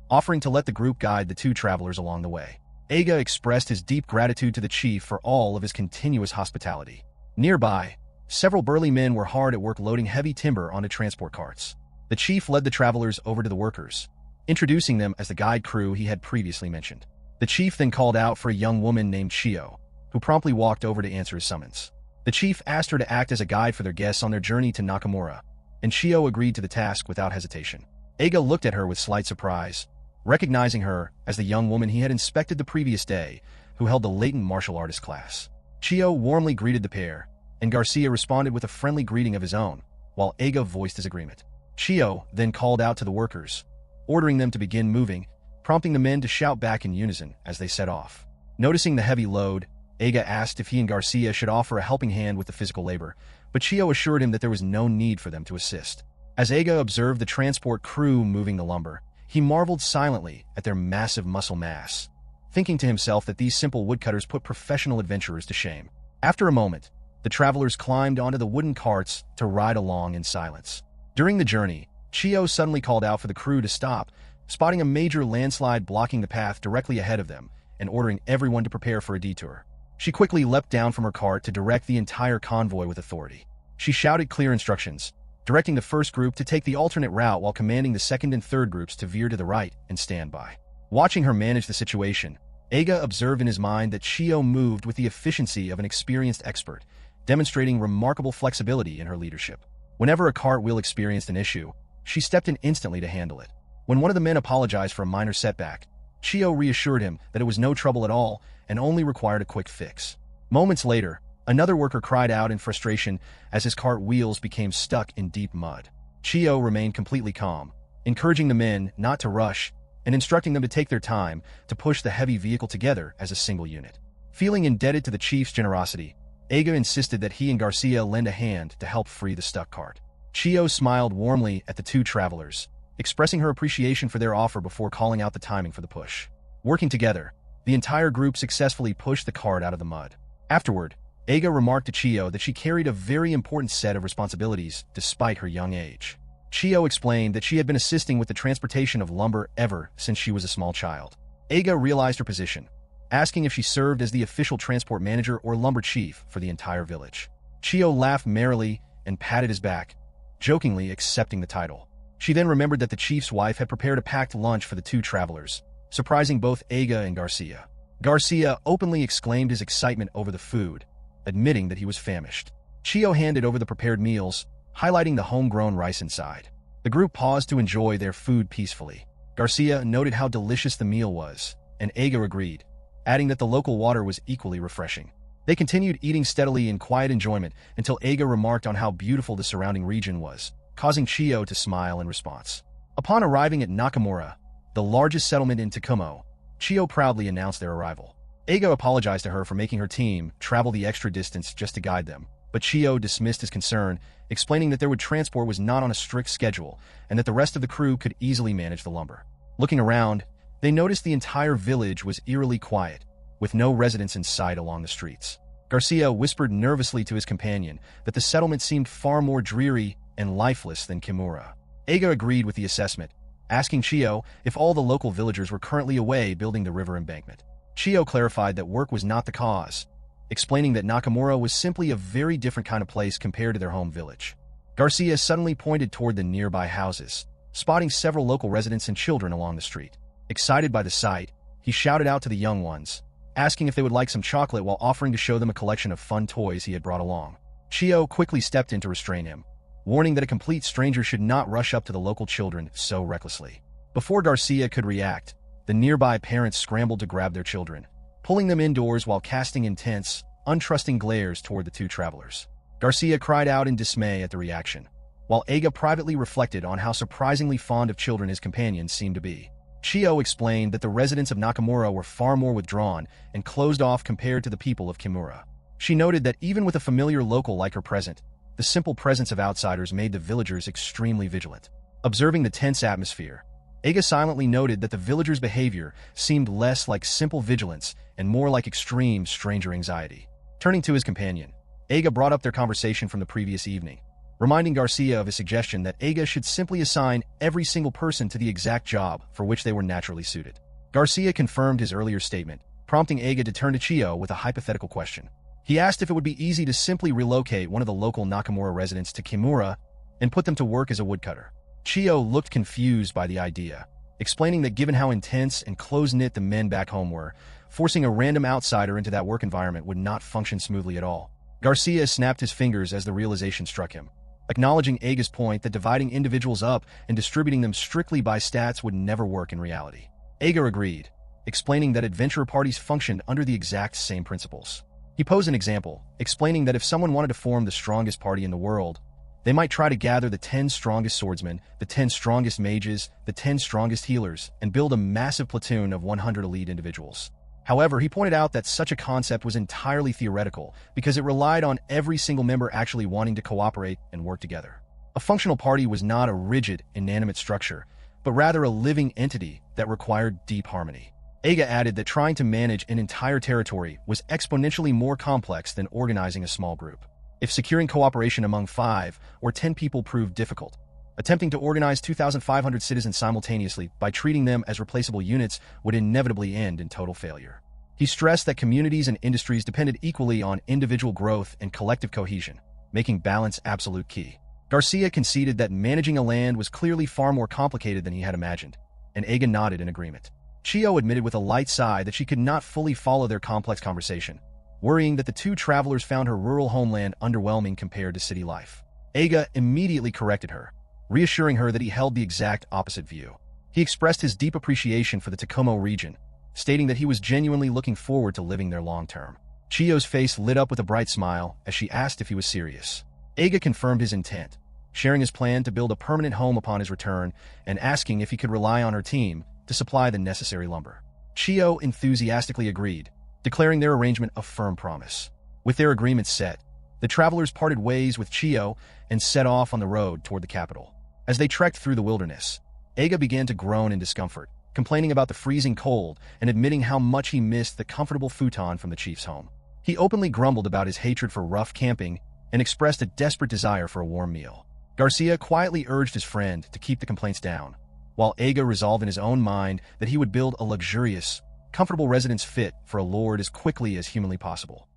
offering to let the group guide the two travelers along the way. Aega expressed his deep gratitude to the chief for all of his continuous hospitality. Nearby, several burly men were hard at work loading heavy timber onto transport carts. The chief led the travelers over to the workers, introducing them as the guide crew he had previously mentioned. The chief then called out for a young woman named Chio, who promptly walked over to answer his summons. The chief asked her to act as a guide for their guests on their journey to Nakamura, and Chio agreed to the task without hesitation. Aega looked at her with slight surprise, recognizing her as the young woman he had inspected the previous day, who held the latent martial artist class. Chio warmly greeted the pair, and Garcia responded with a friendly greeting of his own, while Aega voiced his agreement. Chio then called out to the workers, ordering them to begin moving, prompting the men to shout back in unison as they set off. Noticing the heavy load, Aega asked if he and Garcia should offer a helping hand with the physical labor, but Chio assured him that there was no need for them to assist. As Aega observed the transport crew moving the lumber, he marveled silently at their massive muscle mass, thinking to himself that these simple woodcutters put professional adventurers to shame. After a moment, the travelers climbed onto the wooden carts to ride along in silence. During the journey, Chio suddenly called out for the crew to stop, spotting a major landslide blocking the path directly ahead of them and ordering everyone to prepare for a detour. She quickly leapt down from her cart to direct the entire convoy with authority. She shouted clear instructions, directing the first group to take the alternate route while commanding the second and third groups to veer to the right and stand by. Watching her manage the situation, Aega observed in his mind that Chio moved with the efficiency of an experienced expert, demonstrating remarkable flexibility in her leadership. Whenever a cartwheel experienced an issue, she stepped in instantly to handle it. When one of the men apologized for a minor setback, Chio reassured him that it was no trouble at all and only required a quick fix. Moments later, another worker cried out in frustration as his cart wheels became stuck in deep mud. Chio remained completely calm, encouraging the men not to rush and instructing them to take their time to push the heavy vehicle together as a single unit. Feeling indebted to the chief's generosity, Aega insisted that he and Garcia lend a hand to help free the stuck cart. Chio smiled warmly at the two travelers, expressing her appreciation for their offer before calling out the timing for the push. Working together, the entire group successfully pushed the cart out of the mud. Afterward, Aega remarked to Chiyo that she carried a very important set of responsibilities despite her young age. Chiyo explained that she had been assisting with the transportation of lumber ever since she was a small child. Aega realized her position, asking if she served as the official transport manager or lumber chief for the entire village. Chiyo laughed merrily and patted his back, jokingly accepting the title. She then remembered that the chief's wife had prepared a packed lunch for the two travelers, surprising both Aega and Garcia. Garcia openly exclaimed his excitement over the food, admitting that he was famished. Chiyo handed over the prepared meals, highlighting the homegrown rice inside. The group paused to enjoy their food peacefully. Garcia noted how delicious the meal was, and Aega agreed, adding that the local water was equally refreshing. They continued eating steadily in quiet enjoyment until Aega remarked on how beautiful the surrounding region was, causing Chiyo to smile in response. Upon arriving at Nakamura, the largest settlement in Tokumo, Chiyo proudly announced their arrival. Aega apologized to her for making her team travel the extra distance just to guide them, but Chiyo dismissed his concern, explaining that their transport was not on a strict schedule and that the rest of the crew could easily manage the lumber. Looking around, they noticed the entire village was eerily quiet, with no residents in sight along the streets. Garcia whispered nervously to his companion that the settlement seemed far more dreary and lifeless than Kimura. Aega agreed with the assessment, asking Chiyo if all the local villagers were currently away building the river embankment. Chiyo clarified that work was not the cause, explaining that Nakamura was simply a very different kind of place compared to their home village. Garcia suddenly pointed toward the nearby houses, spotting several local residents and children along the street. Excited by the sight, he shouted out to the young ones, asking if they would like some chocolate while offering to show them a collection of fun toys he had brought along. Chiyo quickly stepped in to restrain him, warning that a complete stranger should not rush up to the local children so recklessly. Before Garcia could react, the nearby parents scrambled to grab their children, pulling them indoors while casting intense, untrusting glares toward the two travelers. Garcia cried out in dismay at the reaction, while Aega privately reflected on how surprisingly fond of children his companions seemed to be. Chiyo explained that the residents of Nakamura were far more withdrawn and closed off compared to the people of Kimura. She noted that even with a familiar local like her present, the simple presence of outsiders made the villagers extremely vigilant. Observing the tense atmosphere, Aega silently noted that the villagers' behavior seemed less like simple vigilance and more like extreme stranger anxiety. Turning to his companion, Aega brought up their conversation from the previous evening, reminding Garcia of his suggestion that Aega should simply assign every single person to the exact job for which they were naturally suited. Garcia confirmed his earlier statement, prompting Aega to turn to Chiyo with a hypothetical question. He asked if it would be easy to simply relocate one of the local Nakamura residents to Kimura and put them to work as a woodcutter. Chiyo looked confused by the idea, explaining that given how intense and close-knit the men back home were, forcing a random outsider into that work environment would not function smoothly at all. Garcia snapped his fingers as the realization struck him, acknowledging Aega's point that dividing individuals up and distributing them strictly by stats would never work in reality. Aega agreed, explaining that adventure parties functioned under the exact same principles. He posed an example, explaining that if someone wanted to form the strongest party in the world, they might try to gather the 10 strongest swordsmen, the 10 strongest mages, the 10 strongest healers, and build a massive platoon of 100 elite individuals. However, he pointed out that such a concept was entirely theoretical because it relied on every single member actually wanting to cooperate and work together. A functional party was not a rigid, inanimate structure, but rather a living entity that required deep harmony. Aega added that trying to manage an entire territory was exponentially more complex than organizing a small group. If securing cooperation among 5 or 10 people proved difficult, attempting to organize 2,500 citizens simultaneously by treating them as replaceable units would inevitably end in total failure. He stressed that communities and industries depended equally on individual growth and collective cohesion, making balance absolute key. Garcia conceded that managing a land was clearly far more complicated than he had imagined, and Aega nodded in agreement. Chiyo admitted with a light sigh that she could not fully follow their complex conversation, worrying that the two travelers found her rural homeland underwhelming compared to city life. Aega immediately corrected her, reassuring her that he held the exact opposite view. He expressed his deep appreciation for the Tokumo region, stating that he was genuinely looking forward to living there long-term. Chiyo's face lit up with a bright smile as she asked if he was serious. Aega confirmed his intent, sharing his plan to build a permanent home upon his return and asking if he could rely on her team to supply the necessary lumber. Chiyo enthusiastically agreed, declaring their arrangement a firm promise. With their agreement set, the travelers parted ways with Chiyo and set off on the road toward the capital. As they trekked through the wilderness, Aega began to groan in discomfort, complaining about the freezing cold and admitting how much he missed the comfortable futon from the chief's home. He openly grumbled about his hatred for rough camping and expressed a desperate desire for a warm meal. Garcia quietly urged his friend to keep the complaints down, while Aega resolved in his own mind that he would build a luxurious, comfortable residence fit for a lord as quickly as humanly possible.